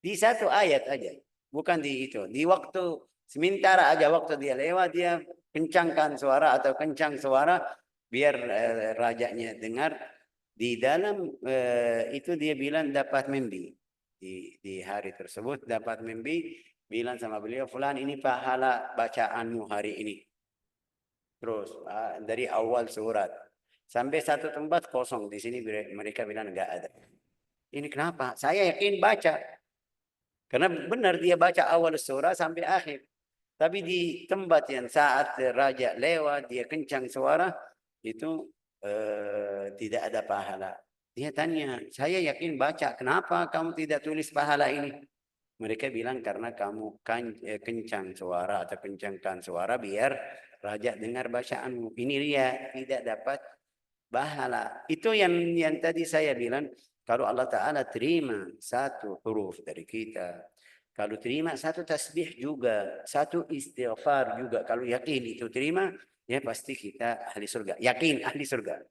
Di satu ayat aja, bukan di itu. Di waktu sementara aja, waktu dia lewat dia kencangkan suara atau kencang suara biar rajanya dengar. Di dalam itu dia bilang dapat mimpi. Di hari tersebut dapat mimpi, bilang sama beliau, fulan ini pahala bacaanmu hari ini. Terus dari awal surat sampai satu tempat kosong, di sini mereka bilang enggak ada. Ini kenapa? Saya yakin baca. Karena benar dia baca awal surat sampai akhir. Tapi di tempat yang saat raja lewat dia kencang suara itu tidak ada pahala. Dia tanya, saya yakin baca, kenapa kamu tidak tulis pahala ini? Mereka bilang karena kamu kencang suara atau kencangkan suara biar raja dengar bacaanmu. Ini dia tidak dapat pahala. Itu yang tadi saya bilang, kalau Allah Ta'ala terima satu huruf dari kita, kalau terima satu tasbih juga, satu istighfar juga, kalau yakin itu terima, ya pasti kita ahli surga. Yakin ahli surga.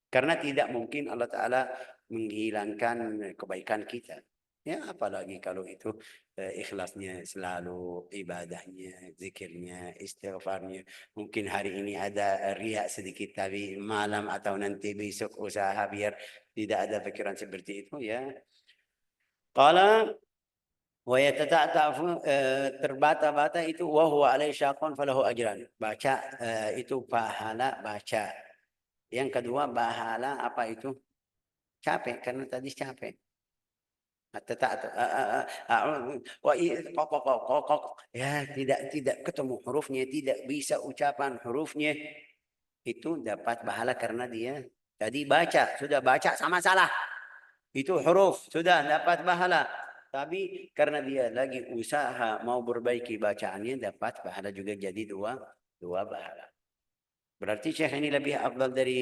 Karena tidak mungkin Allah Ta'ala menghilangkan kebaikan kita. Ya apalagi kalau itu ikhlasnya selalu, ibadahnya, zikirnya, istighfarnya. Mungkin hari ini ada riak sedikit, tapi malam atau nanti besok usaha biar tidak ada pikiran seperti itu ya. Qala wa yatata'afu, terbata-bata itu wa huwa alaihi syaqqun falahu ajran. Baca itu pahala baca. Yang kedua pahala apa itu? Capek, karena tadi capek. Ya tidak ketemu hurufnya, tidak bisa ucapan hurufnya, itu dapat pahala karena dia Tadi baca, sudah baca sama salah. Itu huruf, sudah dapat pahala. Tapi karena dia lagi usaha mau perbaiki bacaannya, dapat pahala juga, jadi dua pahala. Berarti Syekh ini lebih afdal dari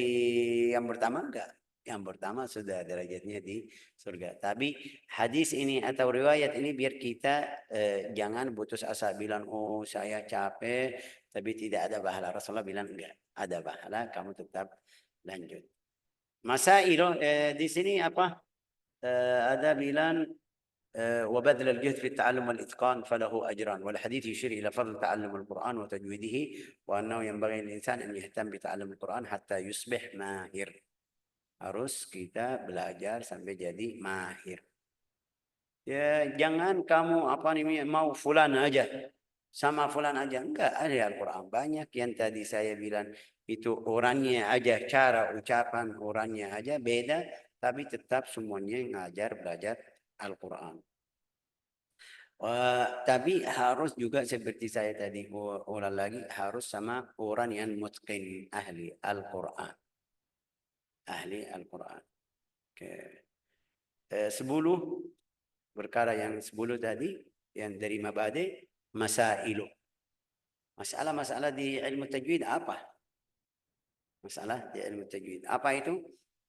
yang pertama? Enggak. Yang pertama sudah derajatnya di surga. Tapi hadis ini atau riwayat ini biar kita jangan putus asa bilang, oh saya capek tapi tidak ada pahala. Rasulullah bilang enggak, ada pahala, kamu tetap lanjut. Masail di sini apa? ada bilang وبذل الجهد في التعلم والإتقان فله أجران، والحديث يشير إلى فضل تعلم القرآن وتجويده، وأنه ينبغي للإنسان أن يهتم بتعلم القرآن حتى يصبح ماهر. Harus kita belajar sampai jadi mahir. Ya, jangan kamu apa namanya mau fulan aja, sama fulan aja. Enggak, ada Al-Quran banyak yang tadi saya bilang itu orangnya aja, cara ucapan orangnya aja beda, tapi tetap semuanya ngajar belajar Al-Quran. Tapi harus juga seperti saya tadi ulang lagi, harus sama orang yang mutqin, ahli Al-Quran. Ahli Al-Quran. Okay. 10 perkara yang 10 tadi, yang dari mabadi, masailu. Masalah-masalah di ilmu tajwid apa? Masalah di ilmu tajwid. Apa itu?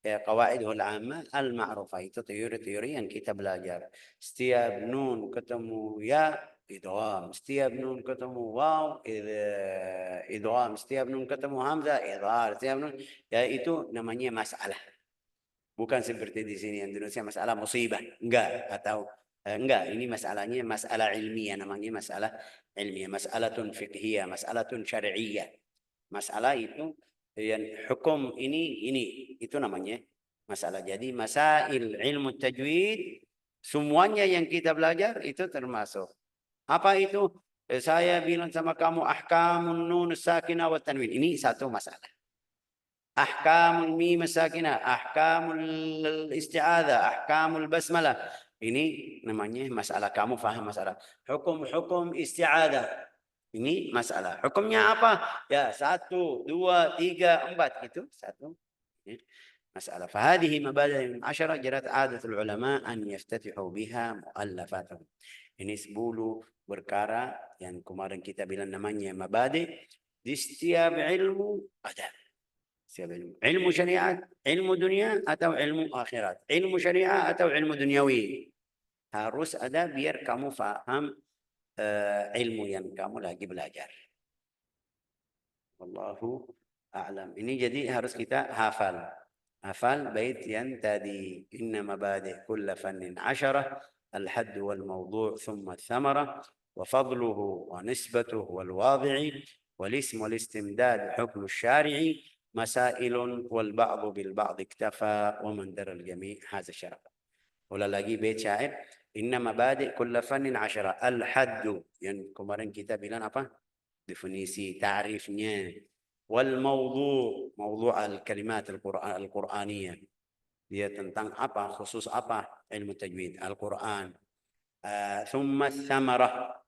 Qawaidul amma al-ma'rufah, itu teori-teori yang kita belajar. Setiap nun ketemu ya idgham, setiap nun ketemu waw idgham, setiap nun ketemu hamzah idhar, setiap nun ya itu namanya masalah. Bukan seperti di sini Indonesia masalah musibah, enggak, atau enggak, ini masalahnya masalah ilmiah, namanya masalah ilmiah, masalatun fiqhiyah, masalatun syar'iyyah. Masalah itu yang hukum ini itu namanya masalah. Jadi masail ilmu tajwid semuanya yang kita belajar itu termasuk. Apa itu? Saya bilang sama kamu ahkamun nun sakinah wa tanwin. Ini satu masalah. Ahkamul mim sakinah, ahkamul isti'adzah, ahkamul basmalah. Ini namanya masalah, kamu faham masalah. Hukum-hukum isti'adzah. Ini masalah. Hukumnya apa? Ya, 1, 2, 3, 4. Itu satu masalah. فهذه مبادئ 10 جرت عادة العلماء أن يفتتحوا بها مؤلفاتهم. Ini 10 perkara yang kemarin kita bilang namanya mabadi. Di setiap ilmu ada. Setiap ilmu. Ilmu syariat, ilmu dunia atau ilmu akhirat. Ilmu syariat atau ilmu duniawi. Harus ada biar kamu faham ilmu yang kamu lagi belajar. Wallahu a'lam. Ini jadi harus kita hafal. Hafal bait yang tadi. Inna mabadi' kulla fannin 10. الحد والموضوع ثم الثمرة وفضله ونسبته والواضع والاسم والاستمداد حكم الشارع مسائل والبعض بالبعض اكتفى ومن درى الجميع هذا الشرف. Ulang lagi bait syair. Inna mabadi' kulla fannin 10. Al-haddu, yang kemarin kita bilang apa? Definisi, ta'rifnya. Wal mawdu', mawdu' al-kalimat al-Qur'aniyah. Dia tentang apa? Khusus apa? Ilmu tajwid, Al-Quran. Thumma thamarah.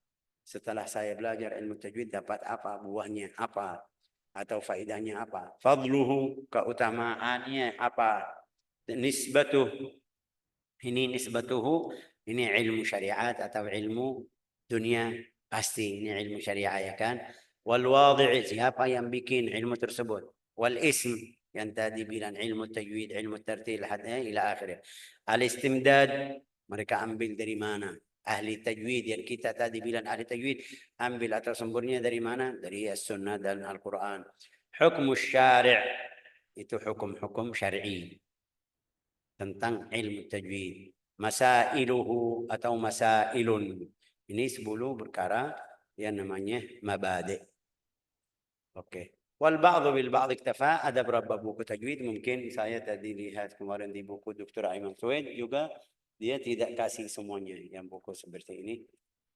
Setelah saya belajar ilmu tajwid, dapat apa? Buahnya apa? Atau faedahnya apa? Fadluhu, keutamaannya apa? Nisbatuh. Ini nisbatuhu, ini ilmu syariat atau ilmu dunia, pasti ini ilmu syariat ya kan. Wal wadhi', siapa yang bikin ilmu tersebut. Wal ism, yang tadi bilang ilmu tajwid, ilmu tartil ila akhirnya. Al istimdad, mereka ambil dari mana? Ahli tajwid yang kita tadi bilang ahli tajwid, ambil atau sumbernya dari mana? Dari as-sunnah dan Al-Quran. Hukum syari', itu hukum-hukum syar'i tentang ilmu tajwid. Masailuhu atau masailun. Ini 10 perkara yang namanya mabadi'. Oke. Wal ba'dhu bil ba'd iktafa. Ada beberapa buku tajwid mungkin saya tadi lihat kemarin di buku Dr. Aiman Sued juga, dia tidak kasih semuanya yang buku seperti ini.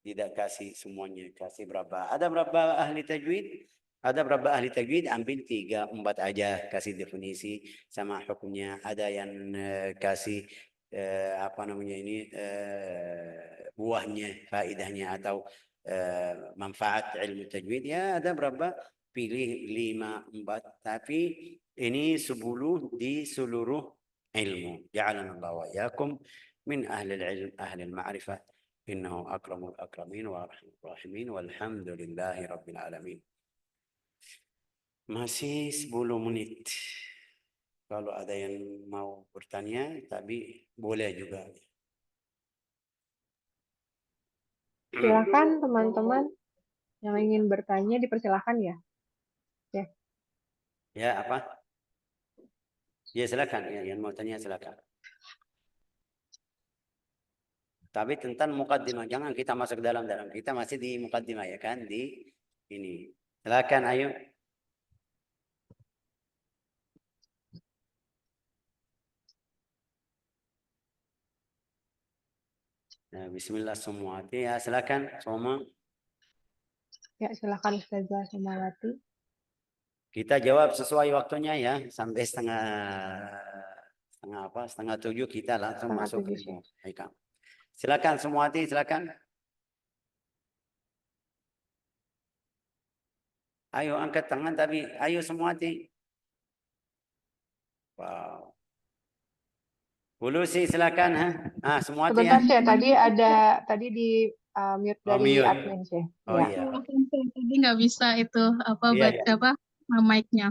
Tidak kasih semuanya, kasih berapa. Ada berapa ahli tajwid? Ada berapa ahli tajwid ambil 3, 4 aja kasih definisi sama hukumnya. Ada yang kasih apa namanya ini buahnya, faedahnya atau manfaat ilmu tajwid. Ya ada berapa pilih 5, 4, tapi ini 10 di seluruh ilmu. Ja'alanallah wa iyyakum min ahli ilm, ahli ma'rifah. Innahu akramul akramin wa arhamur rahimin walhamdulillahi rabbil alamin. Masih 10 menit. Kalau ada yang mau bertanya, tapi boleh juga. Silakan teman-teman yang ingin bertanya dipersilakan ya. Ya, apa? Ya, silakan. Ya, yang mau tanya silakan. Tapi tentang mukaddimah, jangan kita masuk dalam. Kita masih di mukaddimah ya kan, di ini. Silakan, ayo. Nah, bismillah semua. Ya, silakan semua. Ya, silakan Ustazah Samawati. Kita jawab sesuai waktunya ya, sampai setengah 7 kita langsung Setengah masuk 7, ilmu. Syekh. Baik. Silakan semua, silakan. Ayo angkat tangan, tapi ayo semua. Wow. Hulusi silakan, ha? Semua Sebentar, ya. Syekh. Tadi di mute Oh, dari mute. admin, Syekh. Oh Ya. iya. Tadi nggak bisa itu Iya, iya. mic-nya.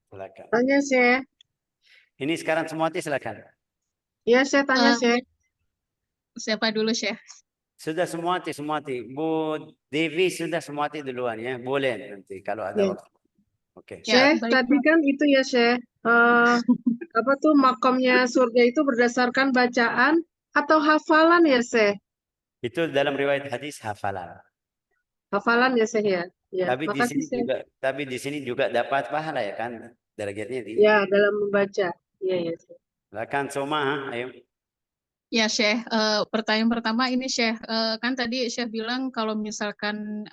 Silakan. Tanya, Syekh. Ini sekarang semua silakan. Iya, saya tanya, Syekh. Siapa dulu, Syekh? Sudah semua Bu Devi sudah semua duluan ya. Boleh nanti kalau ada Ya. waktu. Oke. Ya, Syekh, baik, tadi kan itu ya, Syekh. Apa tuh makomnya surga itu berdasarkan bacaan atau hafalan ya, Syekh? Itu dalam riwayat hadis hafalan. Hafalan ya, Syekh ya. Ya, Tapi makasih, Syekh. di sini juga dapat pahala ya kan? Derajatnya di. Ya, dalam membaca. Iya, ya, Syekh. Silakan Soma, ayo. Ya, Syekh. Pertanyaan pertama ini, Syekh. Kan tadi Syekh bilang kalau misalkan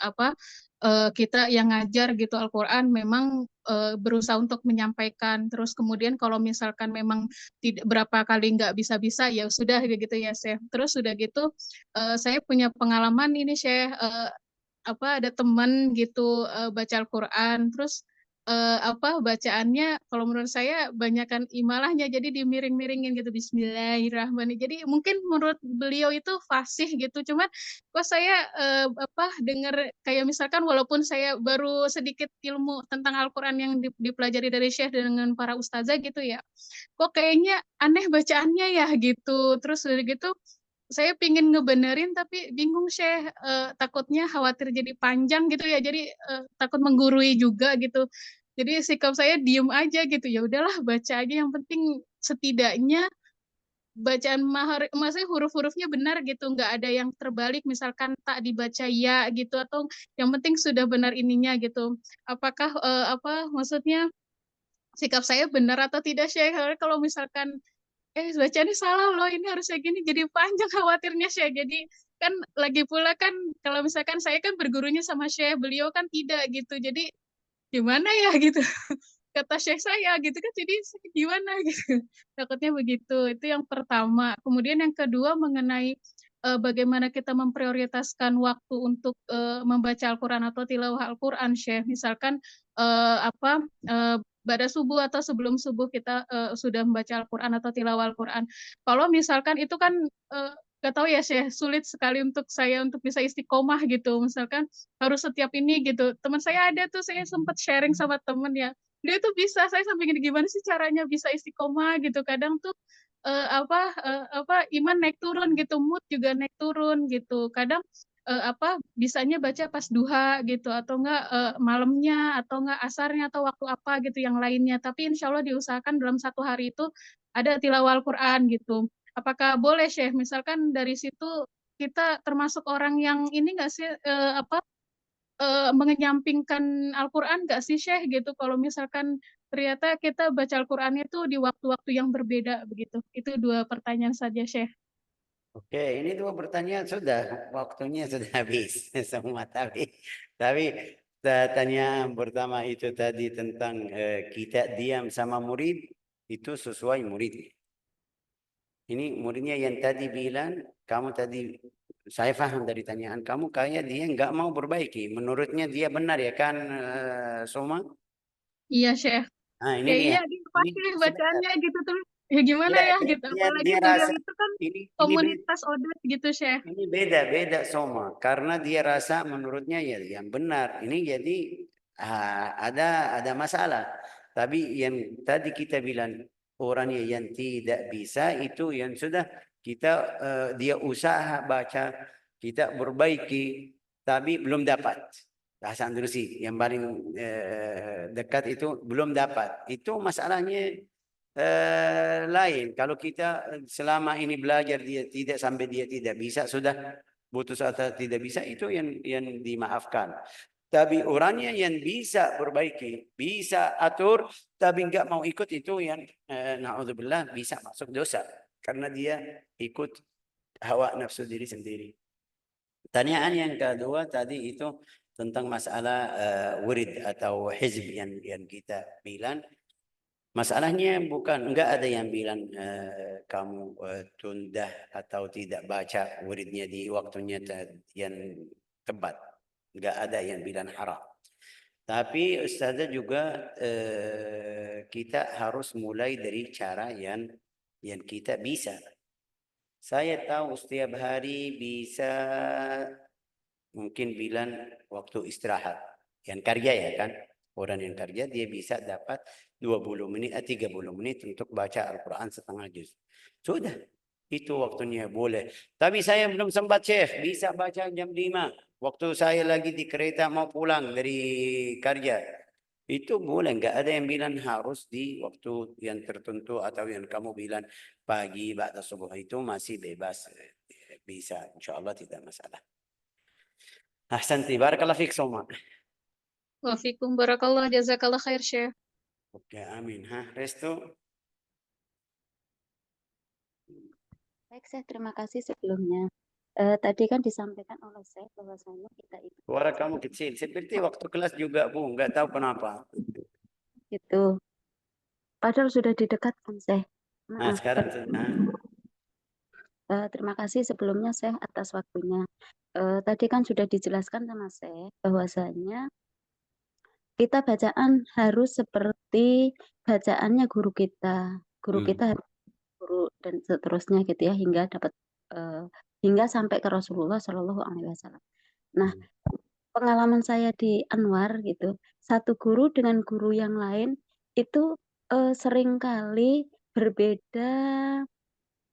kita yang ngajar gitu Al-Quran memang berusaha untuk menyampaikan. Terus kemudian kalau misalkan memang tidak berapa kali nggak bisa-bisa, ya sudah gitu ya, Syekh. Terus sudah gitu, saya punya pengalaman ini, Syekh. Ada teman gitu baca Al-Quran, terus bacaannya kalau menurut saya banyakan imalahnya, jadi dimiring-miringin gitu, Bismillahirrahmanirrahim. Jadi mungkin menurut beliau itu fasih gitu, cuman kok saya dengar kayak misalkan walaupun saya baru sedikit ilmu tentang Al-Quran yang dipelajari dari Syekh dengan para ustazah gitu ya, kok kayaknya aneh bacaannya ya gitu. Terus dari gitu saya pingin ngebenerin tapi bingung, Syekh. Takutnya khawatir jadi panjang gitu ya, jadi takut menggurui juga gitu. Jadi sikap saya diem aja gitu, ya udahlah baca aja, yang penting setidaknya bacaan maksudnya huruf-hurufnya benar gitu, nggak ada yang terbalik, misalkan tak dibaca ya gitu, atau yang penting sudah benar ininya gitu. Apakah maksudnya sikap saya benar atau tidak, Syekh? Kalau misalkan bacanya salah loh, ini harusnya gini, jadi panjang khawatirnya, Syekh. Jadi kan lagi pula kan kalau misalkan saya kan bergurunya sama Syekh, beliau kan tidak gitu, jadi gimana ya gitu. Kata Syekh saya gitu kan, jadi gimana gitu. Takutnya begitu. Itu yang pertama. Kemudian yang kedua mengenai bagaimana kita memprioritaskan waktu untuk membaca Al-Quran atau tilawah Al-Quran, Syekh. Misalkan pada subuh atau sebelum subuh kita sudah membaca Al-Quran atau tilawah Al-Quran. Kalau misalkan itu kan gak tahu ya, Syekh, sulit sekali untuk saya untuk bisa istiqomah gitu. Misalkan harus setiap ini gitu. Teman saya ada tuh, saya sempat sharing sama temen ya, dia tuh bisa, saya sampai gimana sih caranya bisa istiqomah gitu. Kadang tuh iman naik turun gitu, mood juga naik turun gitu. Kadang bisanya baca pas duha gitu, atau enggak malamnya, atau enggak asarnya, atau waktu apa gitu yang lainnya. Tapi insya Allah diusahakan dalam satu hari itu ada tilawah Al-Quran gitu. Apakah boleh, Syekh? Misalkan dari situ kita termasuk orang yang ini nggak sih mengenyampingkan Al-Quran nggak sih, Syekh gitu? Kalau misalkan ternyata kita baca Al-Quran itu di waktu-waktu yang berbeda begitu. Itu dua pertanyaan saja, Syekh. Oke, ini 2 pertanyaan sudah, waktunya sudah habis semua. Tapi pertanyaan pertama itu tadi tentang kita diam sama murid, itu sesuai murid. Ini muridnya yang tadi bilang, kamu tadi saya paham dari tanyaan kamu, kayak dia nggak mau perbaiki. Menurutnya dia benar ya kan, Soma? Iya, Syekh. Nah, ini Kayak dia. iya, dia Ini pasti sebentar. bacaannya gitu tuh. Ya gimana Dia, ya dia, gitu. dia, Apalagi dia beliau rasa itu kan ini beda. komunitas Odet gitu, Syekh. Ini beda Soma, karena dia rasa menurutnya ya yang benar. Ini jadi ada masalah. Tapi yang tadi kita bilang orangnya yang tidak bisa itu yang sudah kita dia usaha baca, kita perbaiki, tapi belum dapat. Bahasa Andalusi yang paling dekat itu belum dapat. Itu masalahnya lain. Kalau kita selama ini belajar dia tidak sampai dia tidak bisa, sudah putus atau tidak bisa, itu yang dimaafkan. Tapi orangnya yang bisa perbaiki, bisa atur, tapi nggak mau ikut, itu yang naudzubillah bisa masuk dosa karena dia ikut hawa nafsu diri sendiri. Tanyaan yang kedua tadi itu tentang masalah wirid atau hizb yang kita bilang. Masalahnya bukan, enggak ada yang bilang kamu tunda atau tidak baca wiridnya di waktunya yang tepat. Enggak ada yang bilang haram. Tapi Ustazah juga kita harus mulai dari cara yang kita bisa. Saya tahu setiap hari bisa mungkin bilang waktu istirahat. Yang kerja ya kan. Orang yang kerja dia bisa dapat 20 menit, 30 menit untuk baca Al-Quran setengah juz. Sudah, itu waktunya boleh. Tapi saya belum sempat Syekh, bisa baca jam 5. Waktu saya lagi di kereta mau pulang dari kerja. Itu boleh, nggak ada yang bilang harus di waktu yang tertentu atau yang kamu bilang pagi, ba'da subuh, itu masih bebas. Bisa, insya Allah tidak masalah. Ahsanti, barakallah fiik Soma. Wafikum barakallah, jazakallah khair, Syekh. Oke, amin. Resto? Baik, Syekh, terima kasih sebelumnya. Tadi kan disampaikan oleh Syekh bahwasanya kita itu Suara kamu kecil. Seperti waktu kelas juga, Bu. Nggak tahu kenapa. itu padahal sudah didekatkan, Syekh. Nah, Maaf. sekarang. Terima kasih sebelumnya, Syekh, atas waktunya. Tadi kan sudah dijelaskan sama Syekh bahwasanya kita bacaan harus seperti bacaannya guru kita. Guru kita harus guru dan seterusnya gitu ya, hingga dapat hingga sampai ke Rasulullah Shallallahu Alaihi Wasallam. Nah, pengalaman saya di Anwar gitu, satu guru dengan guru yang lain itu seringkali berbeda,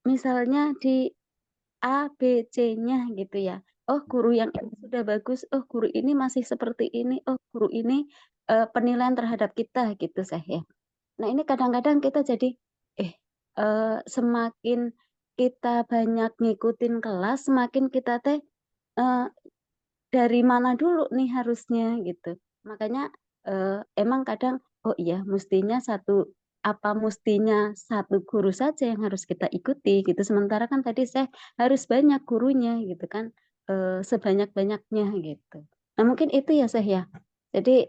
misalnya di A, B, C-nya gitu ya. Oh, guru yang ini sudah bagus, oh guru ini masih seperti ini, oh guru ini penilaian terhadap kita gitu saya. Nah, ini kadang-kadang kita jadi semakin kita banyak ngikutin kelas, semakin kita teh dari mana dulu nih harusnya gitu. Makanya emang kadang oh iya mestinya mestinya satu guru saja yang harus kita ikuti gitu. Sementara kan tadi saya harus banyak gurunya gitu kan, sebanyak-banyaknya gitu. Nah, mungkin itu ya Syekh ya. Jadi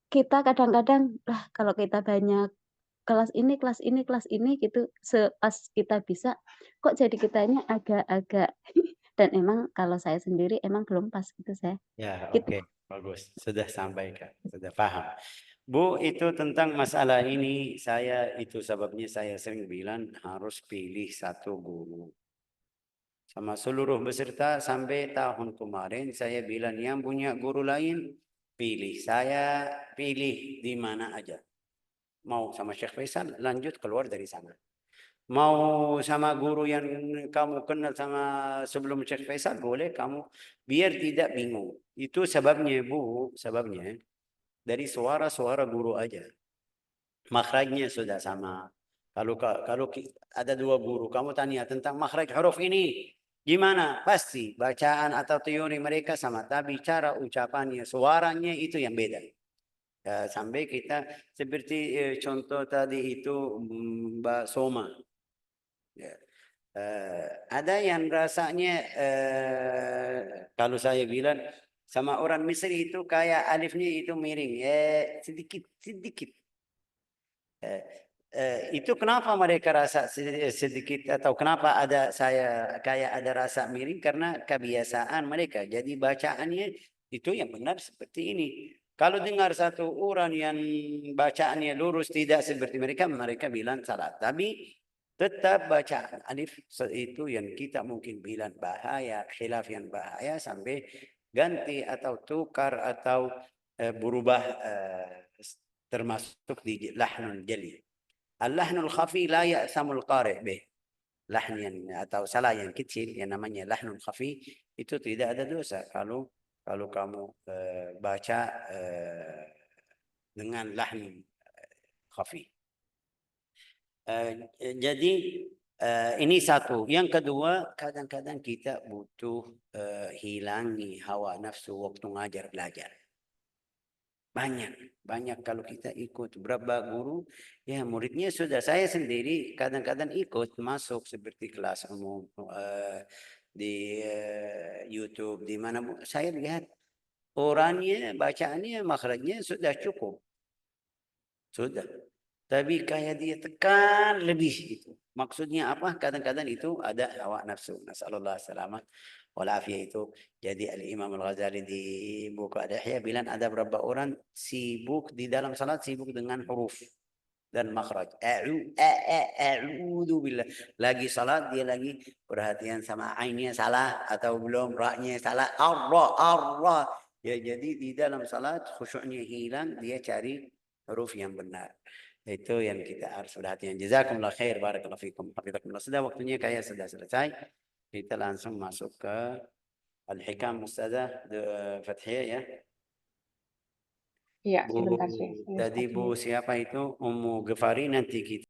kita kadang-kadang kalau kita banyak kelas ini gitu, pas kita bisa kok jadi kitanya agak-agak dan emang kalau saya sendiri emang belum pas gitu saya. Ya, Gitu. oke. Bagus. Sudah sampaikan. Sudah paham. Bu, itu tentang masalah ini, itu sebabnya saya sering bilang harus pilih satu guru. Sama seluruh peserta sampai tahun kemarin saya bilang yang punya guru lain, pilih. Saya pilih di mana aja. Mau sama Syekh Faisal, lanjut keluar dari sana. Mau sama guru yang kamu kenal sama sebelum Syekh Faisal, boleh kamu, biar tidak bingung. Itu sebabnya Bu, sebabnya dari suara-suara guru aja. Makhrajnya sudah sama. Kalau ada dua guru, kamu tanya tentang makhraj huruf ini, gimana? Pasti bacaan atau teori mereka sama, tapi cara ucapannya, suaranya itu yang beda. Ya, sampai kita seperti contoh tadi itu Mbak Soma. Ya. Ada yang rasanya kalau saya bilang sama orang Misri itu kayak alifnya itu miring, sedikit sedikit. itu kenapa mereka rasa sedikit atau kenapa ada saya kayak ada rasa miring karena kebiasaan mereka. Jadi bacaannya itu yang benar seperti ini. Kalau dengar satu orang yang bacaannya lurus tidak seperti mereka, mereka bilang salah. Tapi tetap bacaan alif itu yang kita mungkin bilang bahaya, khilaf yang bahaya sampai ganti atau tukar atau berubah termasuk di lahnun jali. Al-lahnul khafi la ya'samul qari' bih. Lahn yang atau salah yang kecil yang namanya lahnul khafi itu tidak ada dosa kalau kamu baca dengan lahn khafi. Jadi ini satu. Yang kedua, kadang-kadang kita butuh hilangi hawa nafsu waktu ngajar belajar. Banyak kalau kita ikut berapa guru, ya muridnya sudah saya sendiri kadang-kadang ikut masuk seperti kelas umum di YouTube di mana saya lihat orangnya bacaannya makhrajnya sudah cukup, sudah. Tapi kayak dia tekan lebih itu. Maksudnya apa? Kadang-kadang itu ada hawa nafsu. Nasallallahu selamat walafiyah itu. Jadi Al-Imam Al-Ghazali di buku Al-Ihya bilang ada beberapa orang sibuk di dalam salat sibuk dengan huruf dan makhraj. A'udzu billah. Lagi salat dia lagi perhatian sama ainnya salah atau belum, ra-nya salah. Allah. Ya jadi di dalam salat khusyuknya hilang, dia cari huruf yang benar. Itu yang kita harus perhatikan. Jazakumullah khair, barakallahu fikum. Hafizakumullah. Sudah waktunya kayak sudah selesai. Kita langsung masuk ke Al-Hikam Ustazah Fathiyah ya. Iya, sebentar sih. Tadi Bu siapa itu? Ummu Ghifari nanti kita